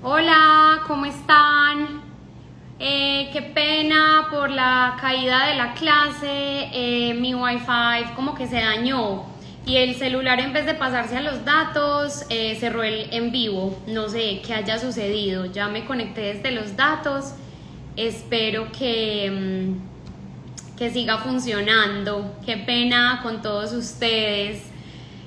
Hola, ¿cómo están? Qué pena por la caída de la clase, mi wifi como que se dañó y el celular en vez de pasarse a los datos cerró el en vivo. No sé qué haya sucedido, ya me conecté desde los datos, espero que siga funcionando. Qué pena con todos ustedes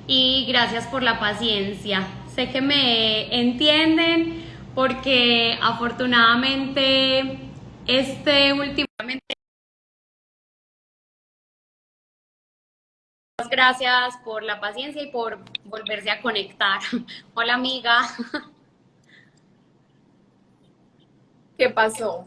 y gracias por la paciencia. Sé que me entienden porque afortunadamente este último... Gracias por la paciencia y por volverse a conectar. Hola amiga. ¿Qué pasó?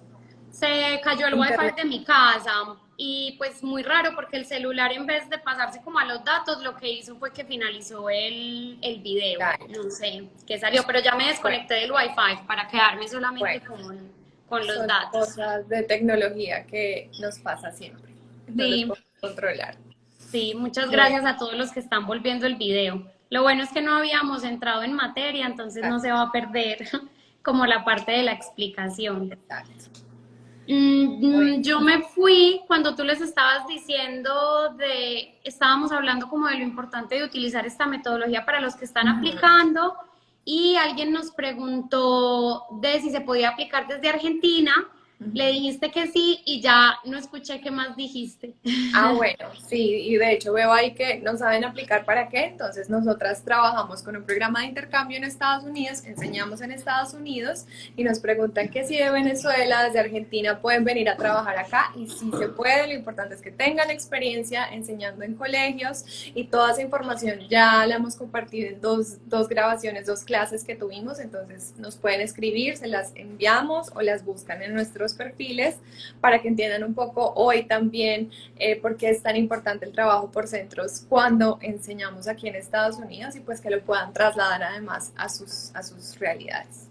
Se cayó el wifi Internet. de mi casa y pues muy raro porque el celular en vez de pasarse como a los datos lo que hizo fue que finalizó el video. Dale. No sé qué salió, pero ya me Bueno, desconecté del wifi para quedarme solamente bueno, con los son datos. cosas de tecnología que nos pasa siempre. No los Sí, podemos controlar. sí, muchas Bueno, gracias a todos los que están volviendo el video. Lo bueno es que no habíamos entrado en materia, entonces no se va a perder como la parte de la explicación. exacto. Yo Bueno, me fui cuando tú les estabas diciendo estábamos hablando como de lo importante de utilizar esta metodología para los que están ujú. aplicando y alguien nos preguntó de si se podía aplicar desde Argentina. Le Ujú. dijiste que sí y ya no escuché qué más dijiste. Ah, bueno, sí, y de hecho veo ahí que no saben aplicar para qué, entonces nosotras trabajamos con un programa de intercambio en Estados Unidos, enseñamos en Estados Unidos y nos preguntan que si de Venezuela, desde Argentina pueden venir a trabajar acá y si se puede, lo importante es que tengan experiencia enseñando en colegios y toda esa información ya la hemos compartido en dos grabaciones, dos clases que tuvimos, entonces nos pueden escribir, se las enviamos o las buscan en nuestros perfiles para que entiendan un poco hoy también por qué es tan importante el trabajo por centros cuando enseñamos aquí en Estados Unidos y pues que lo puedan trasladar además a sus realidades.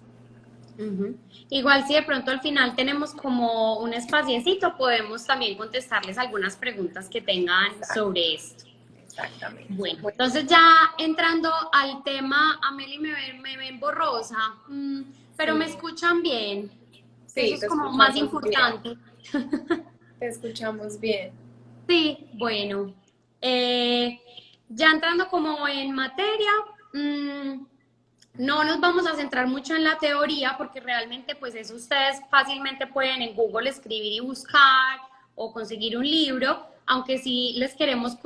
Ujú. Igual si de pronto al final tenemos como un espaciecito, podemos también contestarles algunas preguntas que tengan Exact, sobre esto. exactamente. Bueno, Bueno, entonces ya entrando al tema, Amelie me ven borrosa, pero me sí, escuchan bien, que eso sí, es como más importante. te escuchamos bien. Sí, bueno, eh, ya entrando como en materia, mm, no nos vamos a centrar mucho en la teoría porque realmente pues eso ustedes fácilmente pueden en Google escribir y buscar o conseguir un libro, aunque sí les queremos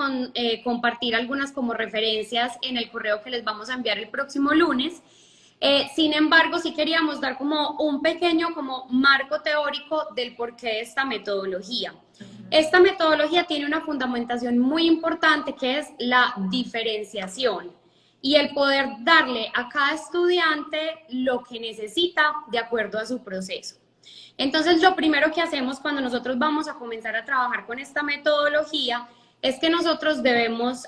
compartir algunas como referencias en el correo que les vamos a enviar el próximo lunes. Sin embargo, sí queríamos dar como un pequeño como marco teórico del porqué de esta metodología. Esta metodología tiene una fundamentación muy importante que es la diferenciación y el poder darle a cada estudiante lo que necesita de acuerdo a su proceso. Entonces, lo primero que hacemos cuando nosotros vamos a comenzar a trabajar con esta metodología es que nosotros debemos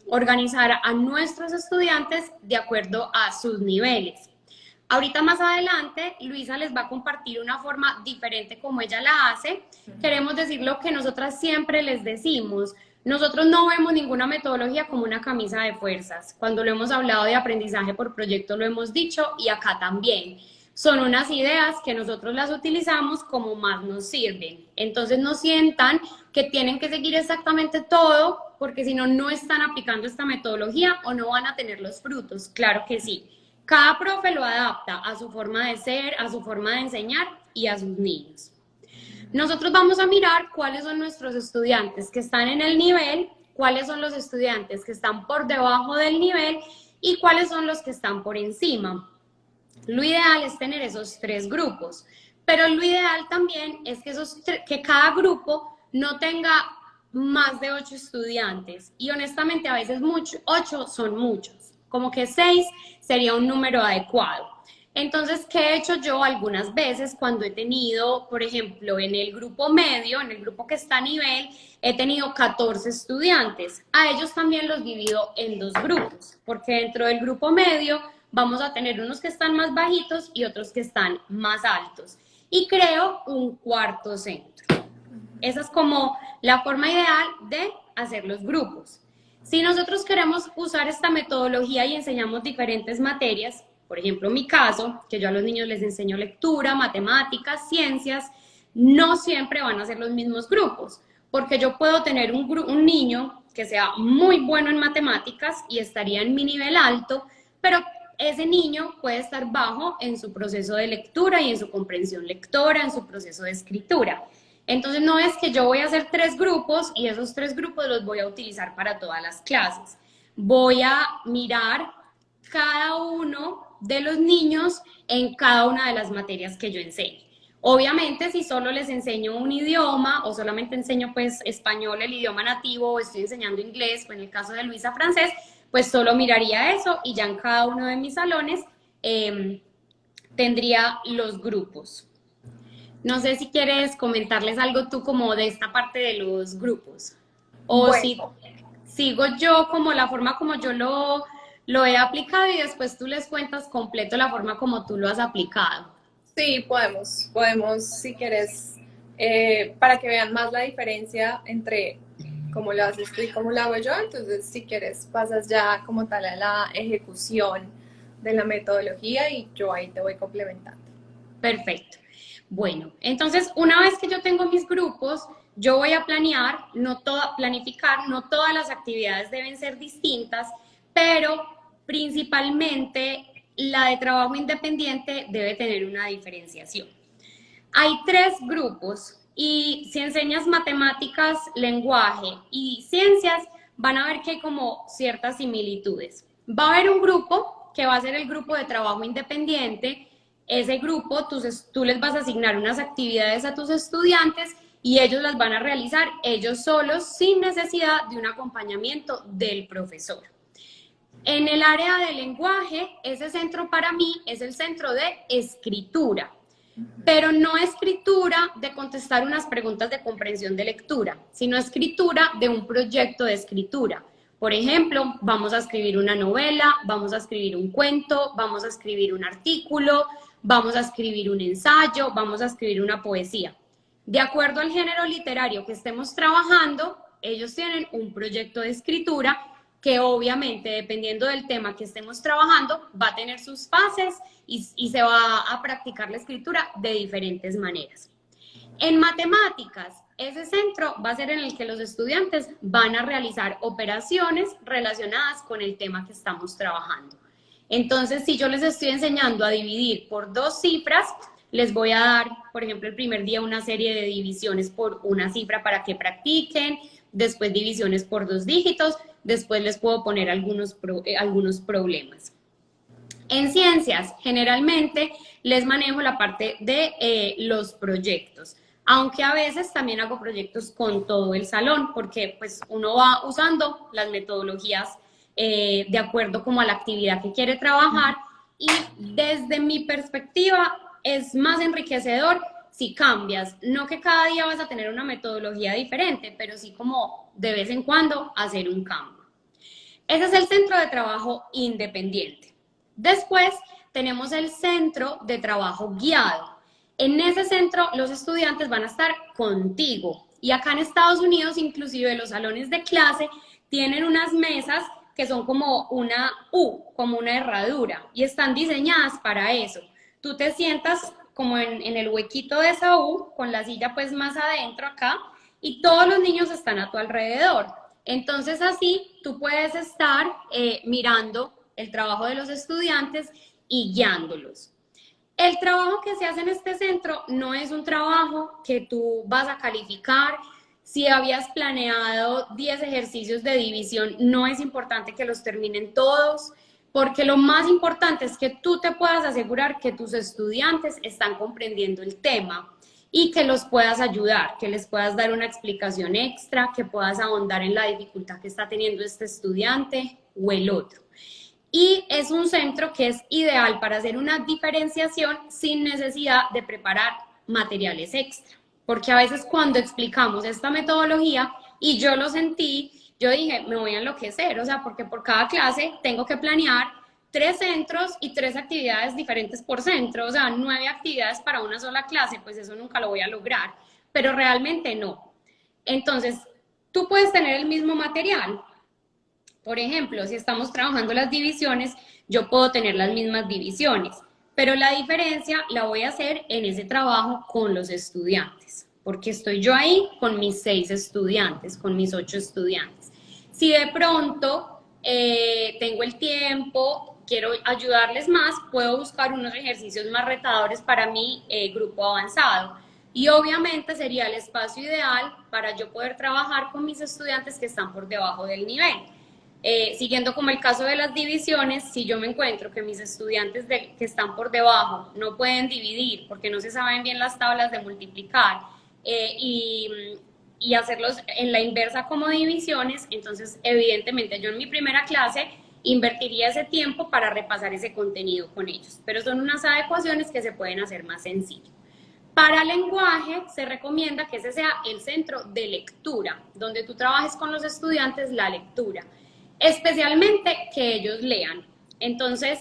organizar a nuestros estudiantes de acuerdo a sus niveles. Ahorita más adelante, Luisa les va a compartir una forma diferente como ella la hace. Queremos decir lo que nosotras siempre les decimos. Nosotros no vemos ninguna metodología como una camisa de fuerzas. Cuando lo hemos hablado de aprendizaje por proyecto lo hemos dicho y acá también. Son unas ideas que nosotros las utilizamos como más nos sirven. Entonces no sientan que tienen que seguir exactamente todo porque si no, no están aplicando esta metodología o no van a tener los frutos. Claro que sí. Cada profe lo adapta a su forma de ser, a su forma de enseñar y a sus niños. Nosotros vamos a mirar cuáles son nuestros estudiantes que están en el nivel, cuáles son los estudiantes que están por debajo del nivel y cuáles son los que están por encima. Lo ideal es tener esos tres grupos, pero lo ideal también es que cada grupo no tenga más de 8 estudiantes y honestamente a veces 8 son muchos, como que 6 sería un número adecuado. Entonces, ¿qué he hecho yo algunas veces cuando he tenido, por ejemplo, en el grupo medio, en el grupo que está a nivel, he tenido 14 estudiantes? A ellos también los divido en dos grupos, porque dentro del grupo medio vamos a tener unos que están más bajitos y otros que están más altos. Y creo un cuarto centro. Esa es como la forma ideal de hacer los grupos. Si nosotros queremos usar esta metodología y enseñamos diferentes materias, Por ejemplo, en mi caso, que yo a los niños les enseño lectura, matemáticas, ciencias, no siempre van a ser los mismos grupos, porque yo puedo tener un niño que sea muy bueno en matemáticas y estaría en mi nivel alto, pero ese niño puede estar bajo en su proceso de lectura y en su comprensión lectora, en su proceso de escritura. Entonces no es que yo voy a hacer 3 grupos y esos 3 grupos los voy a utilizar para todas las clases. Voy a mirar cada uno de los niños en cada una de las materias que yo enseño. Obviamente, si solo les enseño un idioma o solamente enseño pues español, el idioma nativo, o estoy enseñando inglés, o en el caso de Luisa francés, pues solo miraría eso y ya en cada uno de mis salones tendría los grupos. No sé si quieres comentarles algo tú como de esta parte de los grupos. O si Bueno, sigo yo como la forma como yo lo he aplicado y después tú les cuentas completo la forma como tú lo has aplicado. sí, podemos si quieres, para que vean más la diferencia entre cómo lo haces tú y cómo lo hago yo. Entonces, si quieres, pasas ya como tal a la ejecución de la metodología y yo ahí te voy complementando. Perfecto. Bueno, entonces una vez que yo tengo mis grupos, yo voy a planificar, no todas las actividades deben ser distintas, pero principalmente la de trabajo independiente debe tener una diferenciación. Hay 3 grupos y si enseñas matemáticas, lenguaje y ciencias, van a ver que hay como ciertas similitudes. Va a haber un grupo que va a ser el grupo de trabajo independiente. Ese grupo, tú les vas a asignar unas actividades a tus estudiantes y ellos las van a realizar ellos solos sin necesidad de un acompañamiento del profesor. En el área de lenguaje, ese centro para mí es el centro de escritura, pero no escritura de contestar unas preguntas de comprensión de lectura, sino escritura de un proyecto de escritura. Por ejemplo, vamos a escribir una novela, vamos a escribir un cuento, vamos a escribir un artículo, vamos a escribir un ensayo, vamos a escribir una poesía. De acuerdo al género literario que estemos trabajando, ellos tienen un proyecto de escritura que obviamente, dependiendo del tema que estemos trabajando, va a tener sus fases y se va a practicar la escritura de diferentes maneras. En matemáticas, ese centro va a ser en el que los estudiantes van a realizar operaciones relacionadas con el tema que estamos trabajando. Entonces, si yo les estoy enseñando a dividir por 2 cifras, les voy a dar, por ejemplo, el primer día una serie de divisiones por una cifra para que practiquen, después divisiones por 2 dígitos, después les puedo poner algunos problemas. En ciencias, generalmente les manejo la parte de los proyectos, aunque a veces también hago proyectos con todo el salón, porque pues uno va usando las metodologías de acuerdo como a la actividad que quiere trabajar y desde mi perspectiva es más enriquecedor si cambias, no que cada día vas a tener una metodología diferente, pero sí como de vez en cuando hacer un cambio. Ese es el centro de trabajo independiente. Después tenemos el centro de trabajo guiado. En ese centro los estudiantes van a estar contigo y acá en Estados Unidos inclusive los salones de clase tienen unas mesas que son como una U, como una herradura y están diseñadas para eso. Tú te sientas como en el huequito de esa U, con la silla pues más adentro acá, y todos los niños están a tu alrededor. Entonces así tú puedes estar mirando el trabajo de los estudiantes y guiándolos. El trabajo que se hace en este centro no es un trabajo que tú vas a calificar. Si habías planeado 10 ejercicios de división, no es importante que los terminen todos, porque lo más importante es que tú te puedas asegurar que tus estudiantes están comprendiendo el tema y que los puedas ayudar, que les puedas dar una explicación extra, que puedas ahondar en la dificultad que está teniendo este estudiante o el otro. Y es un centro que es ideal para hacer una diferenciación sin necesidad de preparar materiales extra, porque a veces cuando explicamos esta metodología, y yo lo sentí, yo dije, me voy a enloquecer, o sea, porque por cada clase tengo que planear 3 centros y 3 actividades diferentes por centro, o sea, 9 actividades para una sola clase, pues eso nunca lo voy a lograr, pero realmente no. Entonces, tú puedes tener el mismo material. Por ejemplo, si estamos trabajando las divisiones, yo puedo tener las mismas divisiones, pero la diferencia la voy a hacer en ese trabajo con los estudiantes, porque estoy yo ahí con mis 6 estudiantes, con mis 8 estudiantes. Si de pronto tengo el tiempo, quiero ayudarles más, puedo buscar unos ejercicios más retadores para mi grupo avanzado. Y obviamente sería el espacio ideal para yo poder trabajar con mis estudiantes que están por debajo del nivel. Siguiendo como el caso de las divisiones, si yo me encuentro que mis estudiantes que están por debajo no pueden dividir porque no se saben bien las tablas de multiplicar y hacerlos en la inversa como divisiones, entonces evidentemente yo en mi primera clase invertiría ese tiempo para repasar ese contenido con ellos, pero son unas adecuaciones que se pueden hacer más sencillo. Para lenguaje se recomienda que ese sea el centro de lectura, donde tú trabajes con los estudiantes la lectura, especialmente que ellos lean. Entonces,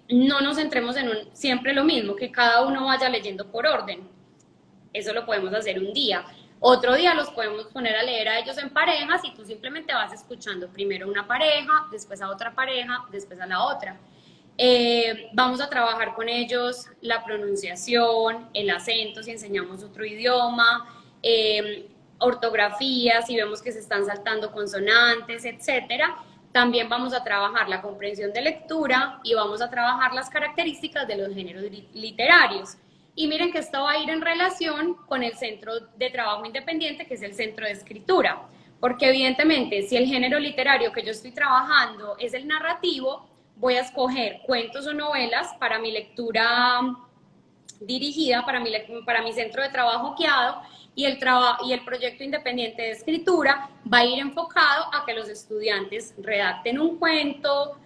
no nos centremos en siempre lo mismo, que cada uno vaya leyendo por orden. Eso lo podemos hacer un día. Otro día los podemos poner a leer a ellos en parejas y tú simplemente vas escuchando primero una pareja, después a otra pareja, después a la otra. Vamos a trabajar con ellos la pronunciación, el acento, si enseñamos otro idioma, ortografía, si vemos que se están saltando consonantes, etcétera. También vamos a trabajar la comprensión de lectura y vamos a trabajar las características de los géneros literarios. Y miren que esto va a ir en relación con el centro de trabajo independiente, que es el centro de escritura, porque evidentemente si el género literario que yo estoy trabajando es el narrativo, voy a escoger cuentos o novelas para mi lectura dirigida, para mi centro de trabajo guiado, y el proyecto independiente de escritura va a ir enfocado a que los estudiantes redacten un cuento,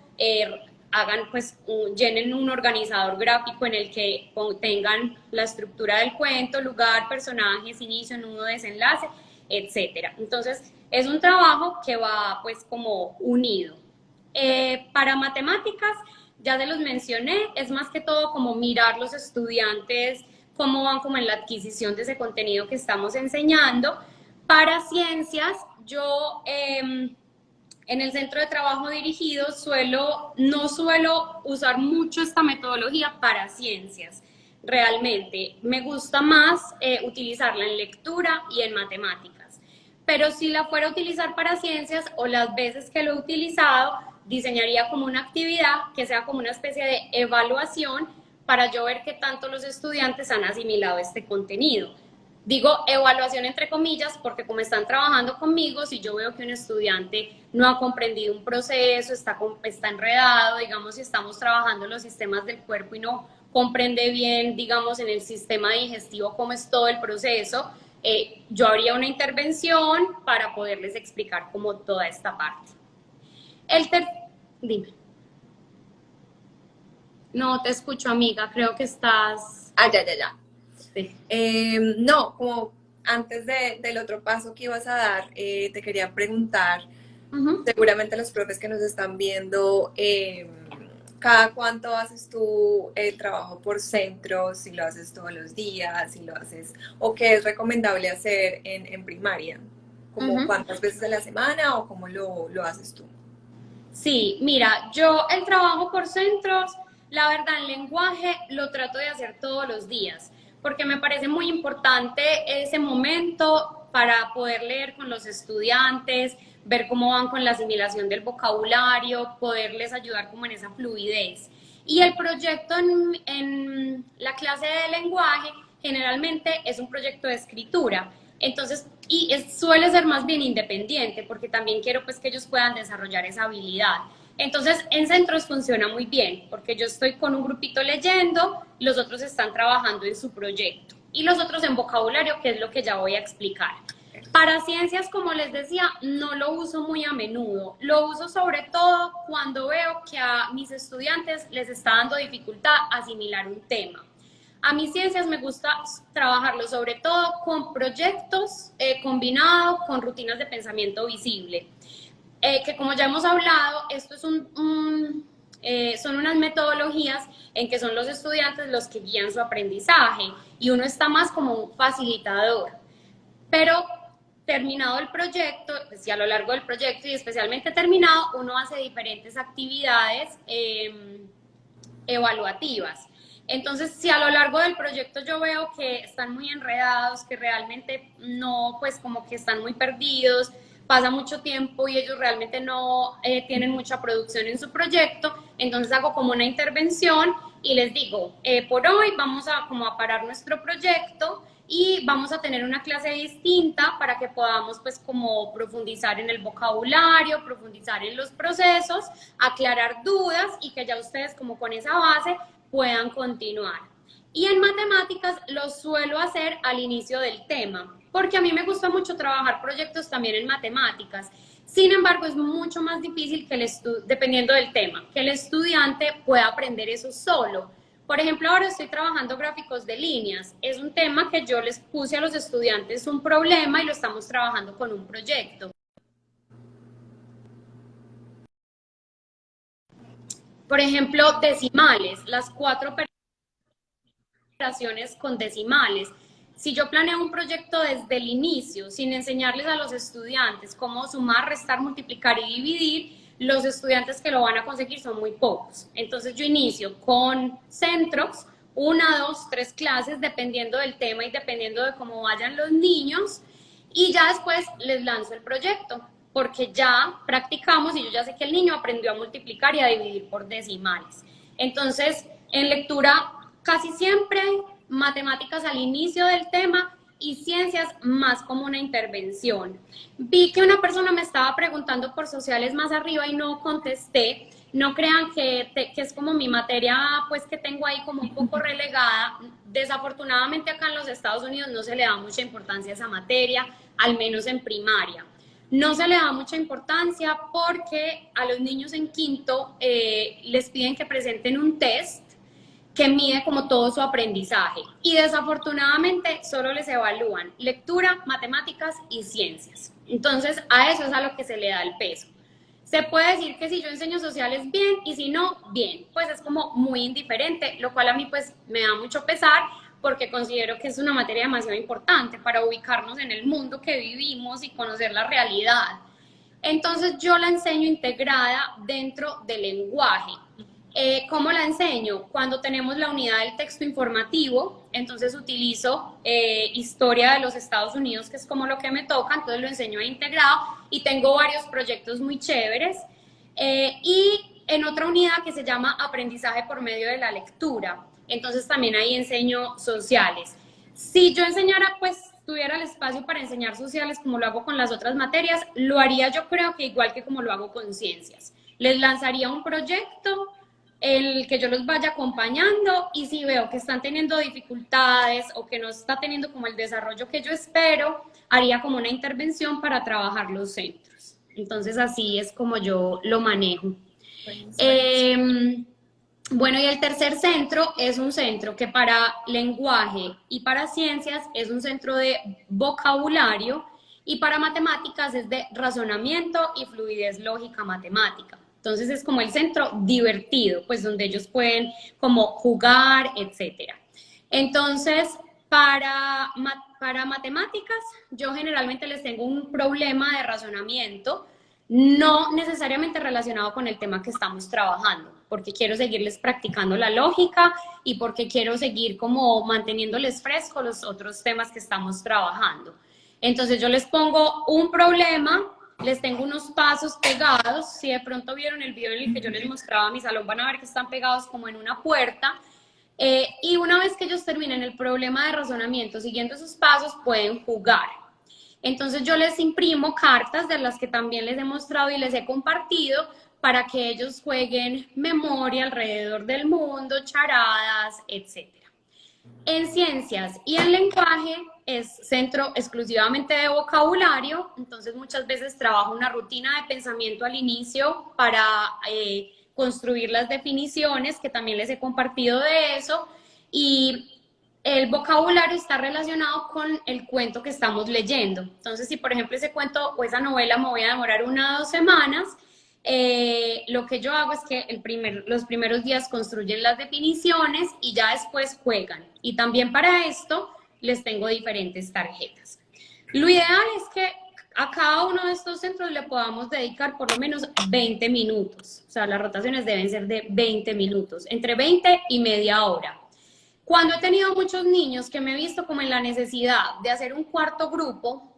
llenen un organizador gráfico en el que tengan la estructura del cuento, lugar, personajes, inicio, nudo, desenlace, etcétera. Entonces, es un trabajo que va pues como unido. Para matemáticas, ya se los mencioné, es más que todo como mirar los estudiantes, cómo van como en la adquisición de ese contenido que estamos enseñando. Para ciencias, yo en el centro de trabajo dirigido no suelo usar mucho esta metodología para ciencias. Realmente me gusta más utilizarla en lectura y en matemáticas. Pero si la fuera a utilizar para ciencias o las veces que lo he utilizado, diseñaría como una actividad que sea como una especie de evaluación para yo ver qué tanto los estudiantes han asimilado este contenido. Digo evaluación entre comillas porque como están trabajando conmigo, si yo veo que un estudiante no ha comprendido un proceso, está enredado, digamos si estamos trabajando los sistemas del cuerpo y no comprende bien, digamos en el sistema digestivo cómo es todo el proceso, yo haría una intervención para poderles explicar como toda esta parte. Dime. No te escucho, amiga, creo que estás... Ya. Sí. No, como antes del otro paso que ibas a dar, te quería preguntar, seguramente los profes que nos están viendo, ¿cada cuánto haces tú el trabajo por centro? Si lo haces todos los días, si lo haces, o qué es recomendable hacer en primaria, como cuántas veces a la semana o cómo lo haces tú. Sí, mira, yo el trabajo por centros, la verdad, en lenguaje lo trato de hacer todos los días, porque me parece muy importante ese momento para poder leer con los estudiantes, ver cómo van con la asimilación del vocabulario, poderles ayudar como en esa fluidez. Y el proyecto en la clase de lenguaje generalmente es un proyecto de escritura. Entonces, suele ser más bien independiente, porque también quiero pues que ellos puedan desarrollar esa habilidad. Entonces, en centros funciona muy bien, porque yo estoy con un grupito leyendo, los otros están trabajando en su proyecto, y los otros en vocabulario, que es lo que ya voy a explicar. Para ciencias, como les decía, no lo uso muy a menudo. Lo uso sobre todo cuando veo que a mis estudiantes les está dando dificultad asimilar un tema. A mis ciencias me gusta trabajarlo sobre todo con proyectos combinados con rutinas de pensamiento visible. Que como ya hemos hablado, esto es son unas metodologías en que son los estudiantes los que guían su aprendizaje y uno está más como un facilitador. Pero terminado el proyecto, pues, y a lo largo del proyecto y especialmente terminado, uno hace diferentes actividades evaluativas. Entonces, si a lo largo del proyecto yo veo que están muy enredados, que realmente no, pues como que están muy perdidos, pasa mucho tiempo y ellos realmente no tienen mucha producción en su proyecto, entonces hago como una intervención y les digo, por hoy vamos a como a parar nuestro proyecto y vamos a tener una clase distinta para que podamos pues como profundizar en el vocabulario, profundizar en los procesos, aclarar dudas y que ya ustedes como con esa base puedan continuar. Y en matemáticas lo suelo hacer al inicio del tema, porque a mí me gusta mucho trabajar proyectos también en matemáticas. Sin embargo, es mucho más difícil que dependiendo del tema, que el estudiante pueda aprender eso solo. Por ejemplo, ahora estoy trabajando gráficos de líneas. Es un tema que yo les puse a los estudiantes un problema y lo estamos trabajando con un proyecto. Por ejemplo, decimales, las 4 operaciones con decimales. Si yo planeo un proyecto desde el inicio, sin enseñarles a los estudiantes cómo sumar, restar, multiplicar y dividir, los estudiantes que lo van a conseguir son muy pocos. Entonces yo inicio con Centrox, 1, 2, 3 clases, dependiendo del tema y dependiendo de cómo vayan los niños, y ya después les lanzo el proyecto, porque ya practicamos y yo ya sé que el niño aprendió a multiplicar y a dividir por decimales. Entonces, en lectura casi siempre matemáticas al inicio del tema y ciencias más como una intervención. Vi que una persona me estaba preguntando por sociales más arriba y no contesté. No crean que es como mi materia, pues que tengo ahí como un poco relegada. Desafortunadamente acá en los Estados Unidos no se le da mucha importancia a esa materia, al menos en primaria. No se le da mucha importancia porque a los niños en quinto les piden que presenten un test que mide como todo su aprendizaje y desafortunadamente solo les evalúan lectura, matemáticas y ciencias. Entonces a eso es a lo que se le da el peso. Se puede decir que si yo enseño sociales bien y si no, bien, pues es como muy indiferente, lo cual a mí pues me da mucho pesar porque considero que es una materia demasiado importante para ubicarnos en el mundo que vivimos y conocer la realidad. Entonces yo la enseño integrada dentro del lenguaje. ¿Cómo la enseño? Cuando tenemos la unidad del texto informativo, entonces utilizo historia de los Estados Unidos, que es como lo que me toca, entonces lo enseño integrado y tengo varios proyectos muy chéveres. Y en otra unidad que se llama aprendizaje por medio de la lectura, entonces también ahí enseño sociales. Si yo enseñara, pues tuviera el espacio para enseñar sociales como lo hago con las otras materias, lo haría yo creo que igual que como lo hago con ciencias. Les lanzaría un proyecto, el que yo los vaya acompañando y si veo que están teniendo dificultades o que no está teniendo como el desarrollo que yo espero, haría como una intervención para trabajar los centros. Entonces así es como yo lo manejo. Bueno, y el tercer centro es un centro que para lenguaje y para ciencias es un centro de vocabulario y para matemáticas es de razonamiento y fluidez lógica matemática. Entonces es como el centro divertido, pues donde ellos pueden como jugar, etcétera. Entonces, para matemáticas, yo generalmente les tengo un problema de razonamiento, no necesariamente relacionado con el tema que estamos trabajando, porque quiero seguirles practicando la lógica y porque quiero seguir como manteniéndoles frescos los otros temas que estamos trabajando. Entonces yo les pongo un problema, les tengo unos pasos pegados, si de pronto vieron el video en el que yo les mostraba a mi salón, van a ver que están pegados como en una puerta, y una vez que ellos terminen el problema de razonamiento, siguiendo esos pasos, pueden jugar. Entonces yo les imprimo cartas de las que también les he mostrado y les he compartido para que ellos jueguen memoria alrededor del mundo, charadas, etc. En ciencias y en lenguaje es centro exclusivamente de vocabulario, entonces muchas veces trabajo una rutina de pensamiento al inicio para construir las definiciones, que también les he compartido de eso, y el vocabulario está relacionado con el cuento que estamos leyendo. Entonces, si por ejemplo ese cuento o esa novela me voy a demorar 1 o 2 semanas, lo que yo hago es que los primeros días construyen las definiciones y ya después juegan. Y también para esto les tengo diferentes tarjetas. Lo ideal es que a cada uno de estos centros le podamos dedicar por lo menos 20 minutos. O sea, las rotaciones deben ser de 20 minutos, entre 20 y media hora. Cuando he tenido muchos niños que me he visto como en la necesidad de hacer un cuarto grupo,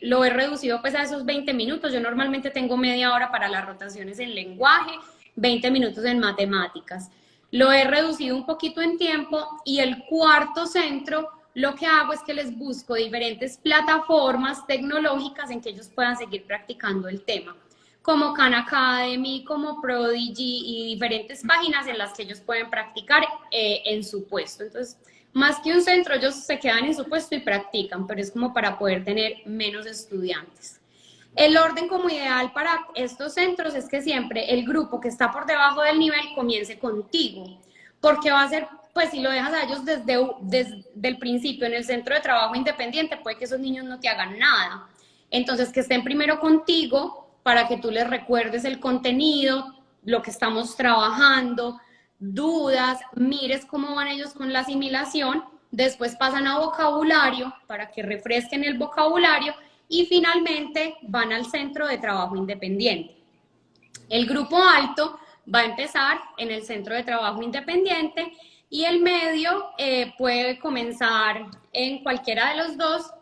lo he reducido pues a esos 20 minutos. Yo normalmente tengo media hora para las rotaciones en lenguaje, 20 minutos en matemáticas. Lo he reducido un poquito en tiempo y el cuarto centro lo que hago es que les busco diferentes plataformas tecnológicas en que ellos puedan seguir practicando el tema, como Khan Academy, como Prodigy y diferentes páginas en las que ellos pueden practicar en su puesto. Entonces, más que un centro, ellos se quedan en su puesto y practican, pero es como para poder tener menos estudiantes. El orden como ideal para estos centros es que siempre el grupo que está por debajo del nivel comience contigo, porque va a ser, pues si lo dejas a ellos desde el principio en el centro de trabajo independiente, puede que esos niños no te hagan nada. Entonces, que estén primero contigo para que tú les recuerdes el contenido, lo que estamos trabajando, dudas, mires cómo van ellos con la asimilación, después pasan a vocabulario para que refresquen el vocabulario y finalmente van al centro de trabajo independiente. El grupo alto va a empezar en el centro de trabajo independiente y el medio puede comenzar en cualquiera de los dos,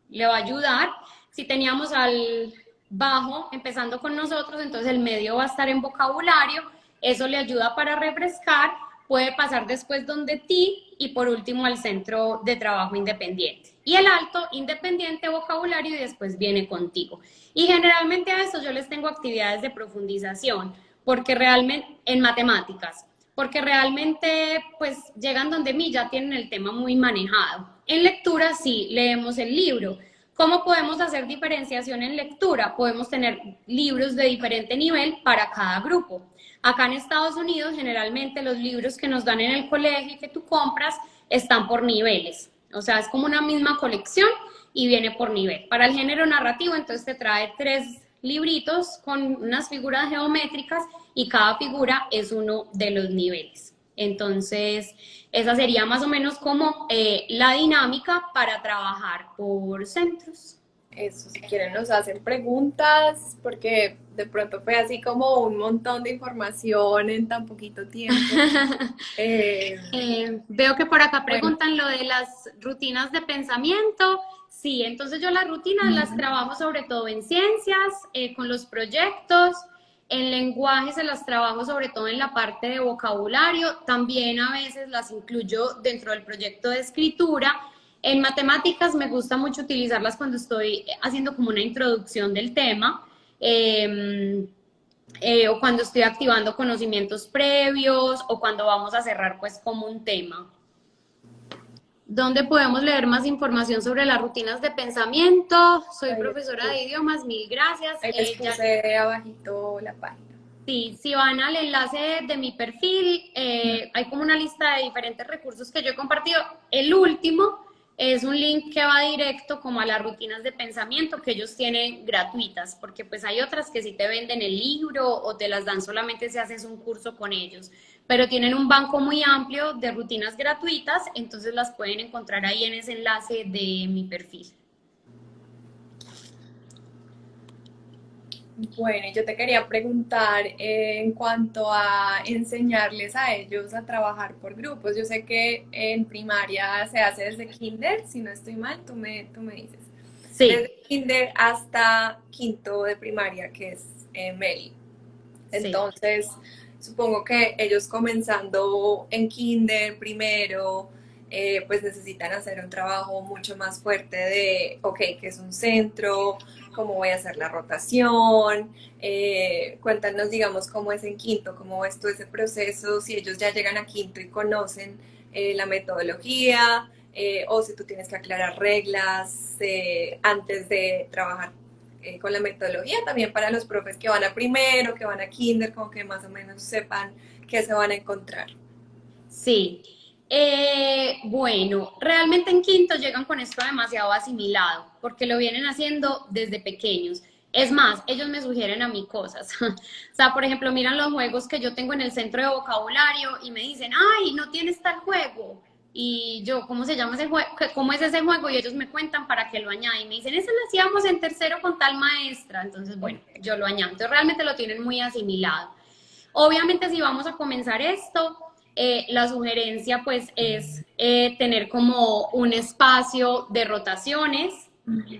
le va a ayudar. Si teníamos al bajo empezando con nosotros, entonces el medio va a estar en vocabulario, eso le ayuda para refrescar, puede pasar después donde ti y por último al centro de trabajo independiente. Y el alto, independiente, vocabulario y después viene contigo. Y generalmente a eso yo les tengo actividades de profundización, porque realmente, en matemáticas, porque realmente pues llegan donde mí, ya tienen el tema muy manejado. En lectura sí, leemos el libro. ¿Cómo podemos hacer diferenciación en lectura? Podemos tener libros de diferente nivel para cada grupo. Acá en Estados Unidos, generalmente los libros que nos dan en el colegio y que tú compras están por niveles. O sea, es como una misma colección y viene por nivel. Para el género narrativo, entonces te trae 3 libritos con unas figuras geométricas y cada figura es uno de los niveles. Entonces, esa sería más o menos como la dinámica para trabajar por centros. Eso, si quieren nos hacen preguntas, porque de pronto fue así como un montón de información en tan poquito tiempo. Veo que por acá Bueno, preguntan lo de las rutinas de pensamiento. Sí, entonces yo las rutinas las trabajo sobre todo en ciencias, con los proyectos, en lenguaje se las trabajo sobre todo en la parte de vocabulario, también a veces las incluyo dentro del proyecto de escritura. En matemáticas me gusta mucho utilizarlas cuando estoy haciendo como una introducción del tema. O cuando estoy activando conocimientos previos o cuando vamos a cerrar pues como un tema. ¿Dónde podemos leer más información sobre las rutinas de pensamiento? Soy profesora de idiomas, mil gracias. Ahí les puse abajito la página. Sí, si van al enlace de mi perfil, hay como una lista de diferentes recursos que yo he compartido. El último es un link que va directo como a las rutinas de pensamiento que ellos tienen gratuitas, porque pues hay otras que sí te venden el libro o te las dan solamente si haces un curso con ellos, pero tienen un banco muy amplio de rutinas gratuitas, entonces las pueden encontrar ahí en ese enlace de mi perfil. Bueno, yo te quería preguntar en cuanto a enseñarles a ellos a trabajar por grupos. Yo sé que en primaria se hace desde kinder, si no estoy mal, tú me dices. Sí. Desde kinder hasta quinto de primaria, que es Meli. Entonces, supongo que ellos comenzando en kinder primero, pues necesitan hacer un trabajo mucho más fuerte de, ok, ¿qué es un centro? ¿Cómo voy a hacer la rotación? Cuéntanos, digamos, cómo es en quinto, cómo es todo ese proceso, si ellos ya llegan a quinto y conocen la metodología, o si tú tienes que aclarar reglas antes de trabajar con la metodología, también para los profes que van a primero, que van a kinder, como que más o menos sepan qué se van a encontrar. Sí. Bueno, realmente en quinto llegan con esto demasiado asimilado, porque lo vienen haciendo desde pequeños. Es más, ellos me sugieren a mí cosas. O sea, por ejemplo, miran los juegos que yo tengo en el centro de vocabulario y me dicen, ay, no tienes tal juego. Y yo, ¿cómo se llama ese juego? ¿Cómo es ese juego? Y ellos me cuentan para que lo añade. Y me dicen, ese lo hacíamos en tercero con tal maestra. Entonces, bueno, yo lo añado. Entonces, realmente lo tienen muy asimilado. Obviamente, si vamos a comenzar esto, la sugerencia pues es tener como un espacio de rotaciones,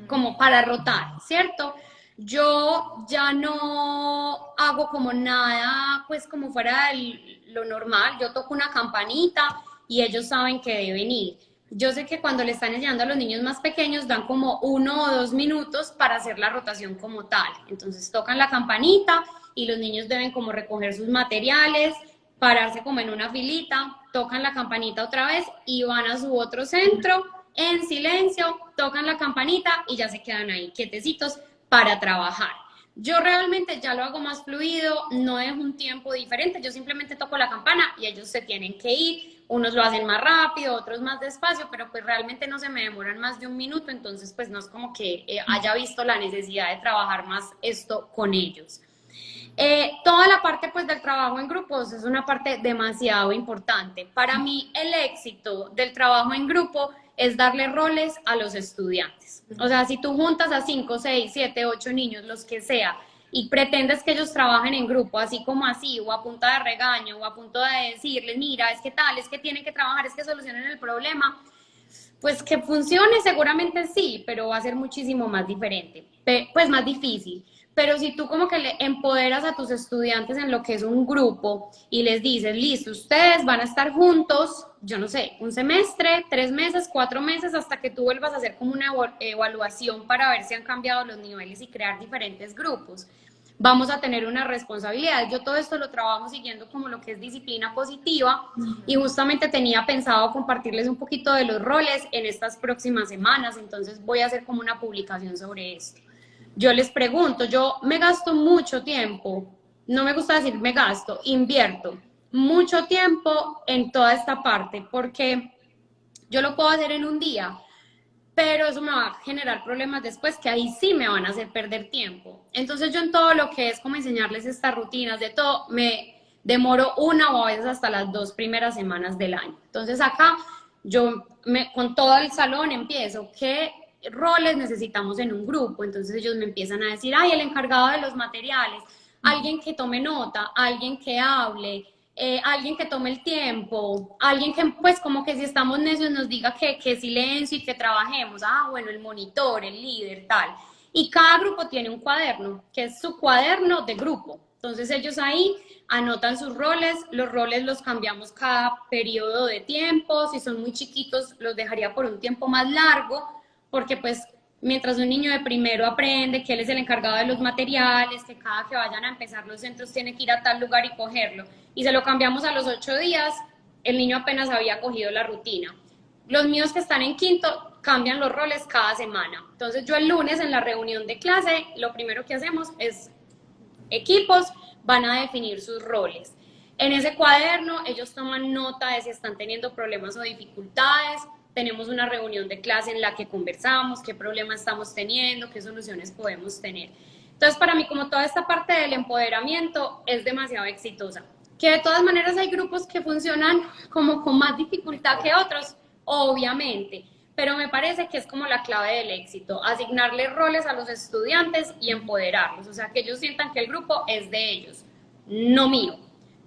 como para rotar, ¿cierto? Yo ya no hago como nada, pues como fuera de lo normal. Yo toco una campanita y ellos saben que deben ir. Yo sé que cuando le están enseñando a los niños más pequeños dan como 1 o 2 minutos para hacer la rotación como tal. Entonces tocan la campanita y los niños deben como recoger sus materiales, pararse como en una filita, tocan la campanita otra vez y van a su otro centro en silencio, tocan la campanita y ya se quedan ahí quietecitos para trabajar. Yo realmente ya lo hago más fluido, no es un tiempo diferente, yo simplemente toco la campana y ellos se tienen que ir, unos lo hacen más rápido, otros más despacio, pero pues realmente no se me demoran más de 1 minuto, entonces pues no es como que haya visto la necesidad de trabajar más esto con ellos. Toda la parte pues del trabajo en grupos es una parte demasiado importante. Para mí el éxito del trabajo en grupo es darle roles a los estudiantes. O sea, si tú juntas a 5, 6, 7, 8 niños, los que sea, y pretendes que ellos trabajen en grupo, así como así, o a punta de regaño, o a punto de decirles, mira, es que tal, es que tienen que trabajar, es que solucionen el problema, pues que funcione seguramente sí, pero va a ser muchísimo más diferente, pues más difícil. Pero si tú como que le empoderas a tus estudiantes en lo que es un grupo y les dices, listo, ustedes van a estar juntos, yo no sé, 1 semestre, 3 meses, 4 meses, hasta que tú vuelvas a hacer como una evaluación para ver si han cambiado los niveles y crear diferentes grupos. Vamos a tener una responsabilidad. Yo todo esto lo trabajo siguiendo como lo que es disciplina positiva y justamente tenía pensado compartirles un poquito de los roles en estas próximas semanas, entonces voy a hacer como una publicación sobre esto. Yo les pregunto, yo me gasto mucho tiempo, no me gusta decir me gasto, invierto mucho tiempo en toda esta parte porque yo lo puedo hacer en un día, pero eso me va a generar problemas después que ahí sí me van a hacer perder tiempo. Entonces yo en todo lo que es como enseñarles estas rutinas de todo, me demoro 1 o a veces hasta las 2 primeras semanas del año. Entonces acá con todo el salón empiezo, ¿qué roles necesitamos en un grupo? Entonces ellos me empiezan a decir, ay, el encargado de los materiales, alguien que tome nota, alguien que hable, alguien que tome el tiempo, alguien que pues como que si estamos necios nos diga que silencio y que trabajemos, bueno, el monitor, el líder, tal. Y cada grupo tiene un cuaderno, que es su cuaderno de grupo. Entonces ellos ahí anotan sus roles, los roles los cambiamos cada periodo de tiempo, si son muy chiquitos los dejaría por un tiempo más largo, porque pues mientras un niño de primero aprende que él es el encargado de los materiales, que cada que vayan a empezar los centros tiene que ir a tal lugar y cogerlo, y se lo cambiamos a los 8 días, el niño apenas había cogido la rutina. Los míos que están en quinto cambian los roles cada semana. Entonces yo el lunes en la reunión de clase, lo primero que hacemos es equipos, van a definir sus roles. En ese cuaderno ellos toman nota de si están teniendo problemas o dificultades, tenemos una reunión de clase en la que conversamos, qué problemas estamos teniendo, qué soluciones podemos tener. Entonces, para mí, como toda esta parte del empoderamiento es demasiado exitosa. Que de todas maneras hay grupos que funcionan como con más dificultad que otros, obviamente, pero me parece que es como la clave del éxito, asignarle roles a los estudiantes y empoderarlos, o sea, que ellos sientan que el grupo es de ellos, no mío.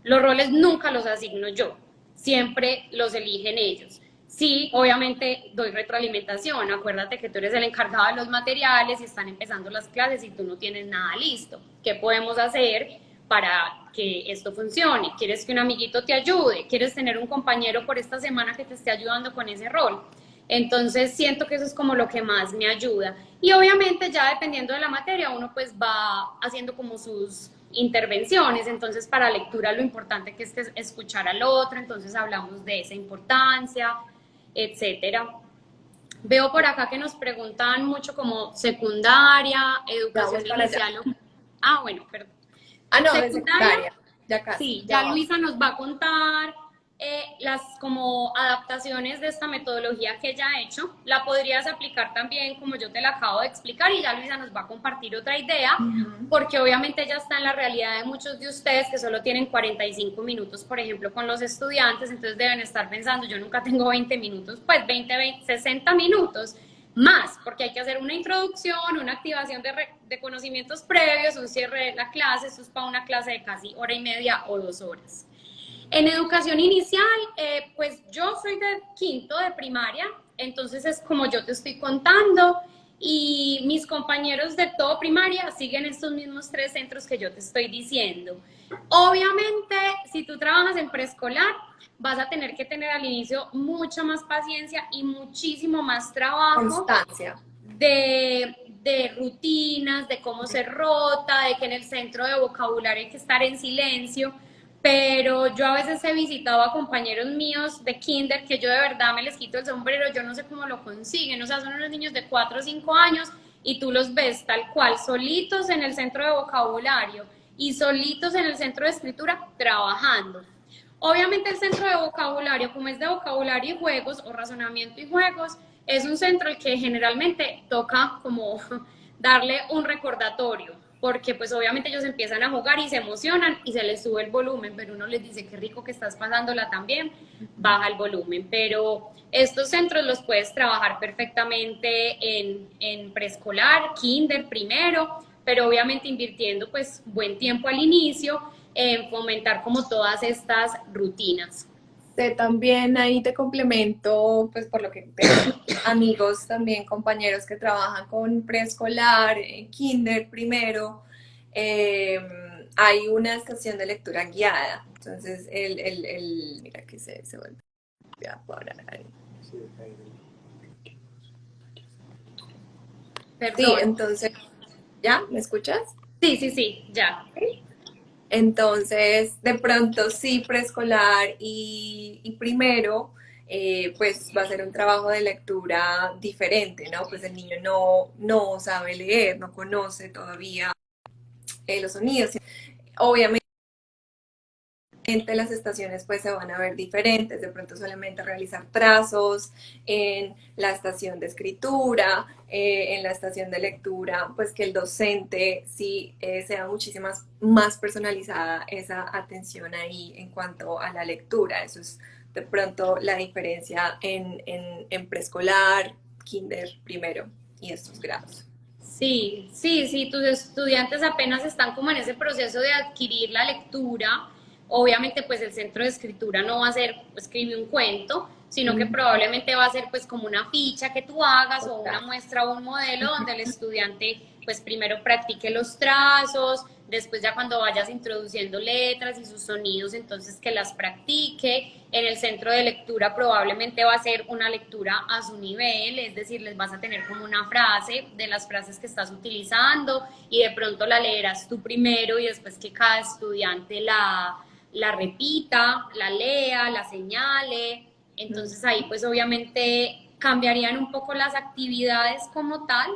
Los roles nunca los asigno yo, siempre los eligen ellos. Sí, obviamente doy retroalimentación, acuérdate que tú eres el encargado de los materiales y están empezando las clases y tú no tienes nada listo. ¿Qué podemos hacer para que esto funcione? ¿Quieres que un amiguito te ayude? ¿Quieres tener un compañero por esta semana que te esté ayudando con ese rol? Entonces siento que eso es como lo que más me ayuda. Y obviamente ya dependiendo de la materia uno pues va haciendo como sus intervenciones, entonces para lectura lo importante que es escuchar al otro, entonces hablamos de esa importancia, etcétera. Veo por acá que nos preguntan mucho como secundaria, educación inicial. Bueno, perdón. No, secundaria, ya casi. Sí, ya Luisa nos va a contar las como adaptaciones de esta metodología que ella ha hecho, la podrías aplicar también como yo te la acabo de explicar y ya Luisa nos va a compartir otra idea, porque obviamente ella está en la realidad de muchos de ustedes que solo tienen 45 minutos, por ejemplo, con los estudiantes, entonces deben estar pensando, yo nunca tengo 20 minutos, pues 20, 60 minutos más, porque hay que hacer una introducción, una activación de conocimientos previos, un cierre de la clase, eso es para una clase de casi hora y media o 2 horas. En educación inicial, pues yo soy de quinto de primaria, entonces es como yo te estoy contando y mis compañeros de todo primaria siguen estos mismos 3 centros que yo te estoy diciendo. Obviamente, si tú trabajas en preescolar, vas a tener que tener al inicio mucha más paciencia y muchísimo más trabajo. Constancia. De rutinas, de cómo se rota, de que en el centro de vocabulario hay que estar en silencio, pero yo a veces he visitado a compañeros míos de kinder que yo de verdad me les quito el sombrero, yo no sé cómo lo consiguen, o sea, son unos niños de 4 o 5 años y tú los ves tal cual, solitos en el centro de vocabulario y solitos en el centro de escritura trabajando. Obviamente el centro de vocabulario, como es de vocabulario y juegos o razonamiento y juegos, es un centro al que generalmente toca como darle un recordatorio, porque pues obviamente ellos empiezan a jugar y se emocionan y se les sube el volumen, pero uno les dice qué rico que estás pasándola también, baja el volumen, pero estos centros los puedes trabajar perfectamente en preescolar, kinder primero, pero obviamente invirtiendo pues buen tiempo al inicio en fomentar como todas estas rutinas. También ahí te complemento, pues por lo que tengo amigos también, compañeros que trabajan con preescolar, kinder primero, hay una estación de lectura guiada. Entonces, mira que se vuelve a parar ahí. Perdón. Sí, entonces, ¿ya? ¿Me escuchas? Sí, sí, sí, ya. Entonces, de pronto sí, preescolar y primero, pues va a ser un trabajo de lectura diferente, ¿no? Pues el niño no sabe leer, no conoce todavía los sonidos. Obviamente las estaciones pues se van a ver diferentes, de pronto solamente realizar trazos en la estación de escritura, en la estación de lectura, pues que el docente sí sea muchísimas más personalizada esa atención ahí en cuanto a la lectura. Eso es de pronto la diferencia en preescolar, kinder primero y estos grados. Sí, sí, sí, tus estudiantes apenas están como en ese proceso de adquirir la lectura. Obviamente, pues el centro de escritura no va a ser escribir un cuento, sino que probablemente va a ser pues como una ficha que tú hagas o una muestra o un modelo donde el estudiante pues primero practique los trazos, después ya cuando vayas introduciendo letras y sus sonidos, entonces que las practique. En el centro de lectura probablemente va a ser una lectura a su nivel, es decir, les vas a tener como una frase de las frases que estás utilizando y de pronto la leerás tú primero y después que cada estudiante la repita, la lea, la señale. Entonces ahí pues obviamente cambiarían un poco las actividades como tal,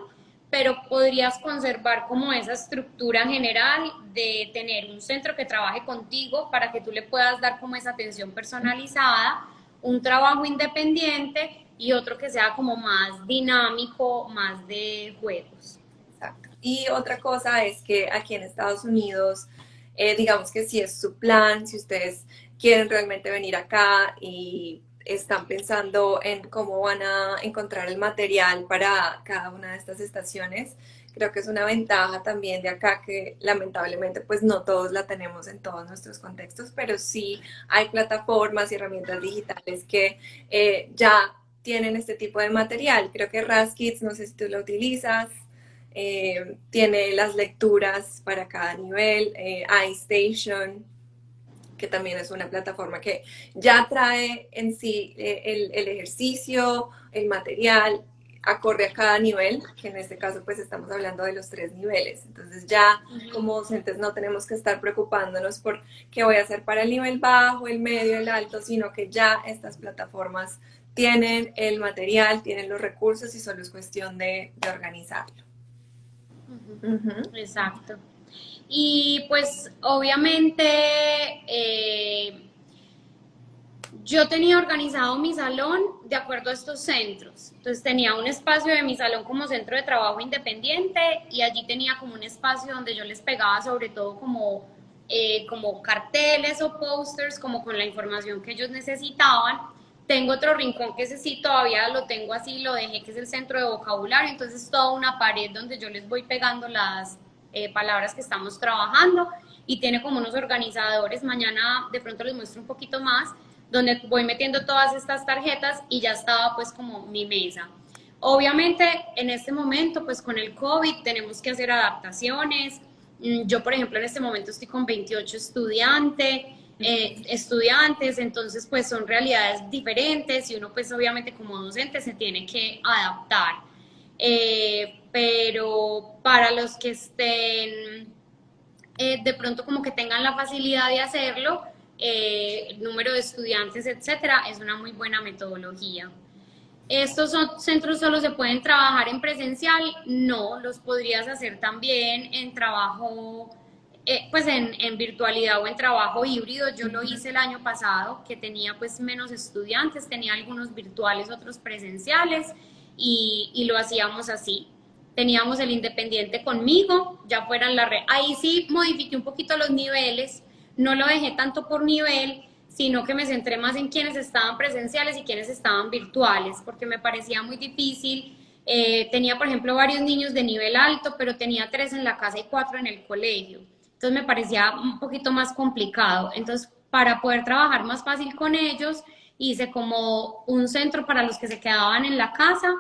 pero podrías conservar como esa estructura general de tener un centro que trabaje contigo para que tú le puedas dar como esa atención personalizada, un trabajo independiente y otro que sea como más dinámico, más de juegos. Exacto. Y otra cosa es que aquí en Estados Unidos, digamos que si es su plan, si ustedes quieren realmente venir acá y están pensando en cómo van a encontrar el material para cada una de estas estaciones, creo que es una ventaja también de acá que lamentablemente pues no todos la tenemos en todos nuestros contextos, pero sí hay plataformas y herramientas digitales que ya tienen este tipo de material. Creo que Raskits, no sé si tú lo utilizas. Tiene las lecturas para cada nivel, iStation, que también es una plataforma que ya trae en sí el ejercicio, el material, acorde a cada nivel, que en este caso pues estamos hablando de los 3 niveles. Entonces ya como docentes no tenemos que estar preocupándonos por qué voy a hacer para el nivel bajo, el medio, el alto, sino que ya estas plataformas tienen el material, tienen los recursos y solo es cuestión de organizarlo. Exacto. Y pues obviamente Yo tenía organizado mi salón de acuerdo a estos centros. Entonces tenía un espacio de mi salón como centro de trabajo independiente y allí tenía como un espacio donde yo les pegaba sobre todo como carteles o posters, como con la información que ellos necesitaban. Tengo otro rincón que ese sí todavía lo tengo así, lo dejé, que es el centro de vocabulario. Entonces toda una pared donde yo les voy pegando las palabras que estamos trabajando y tiene como unos organizadores. Mañana de pronto les muestro un poquito más, donde voy metiendo todas estas tarjetas y ya estaba pues como mi mesa. Obviamente en este momento pues con el COVID tenemos que hacer adaptaciones. Yo por ejemplo en este momento estoy con 28 estudiantes, entonces pues son realidades diferentes y uno pues obviamente como docente se tiene que adaptar. Pero para los que estén de pronto como que tengan la facilidad de hacerlo, número de estudiantes, etcétera, es una muy buena metodología. ¿Estos centros solo se pueden trabajar en presencial? No, los podrías hacer también en trabajo, pues en virtualidad o en trabajo híbrido. Yo lo hice el año pasado, que tenía pues menos estudiantes, tenía algunos virtuales, otros presenciales, y lo hacíamos así. Teníamos el independiente conmigo, ya fuera en la red. Ahí sí modifiqué un poquito los niveles, no lo dejé tanto por nivel, sino que me centré más en quienes estaban presenciales y quienes estaban virtuales, porque me parecía muy difícil. Tenía, por ejemplo, varios niños de nivel alto, pero tenía 3 en la casa y 4 en el colegio. Entonces me parecía un poquito más complicado. Entonces, para poder trabajar más fácil con ellos, hice como un centro para los que se quedaban en la casa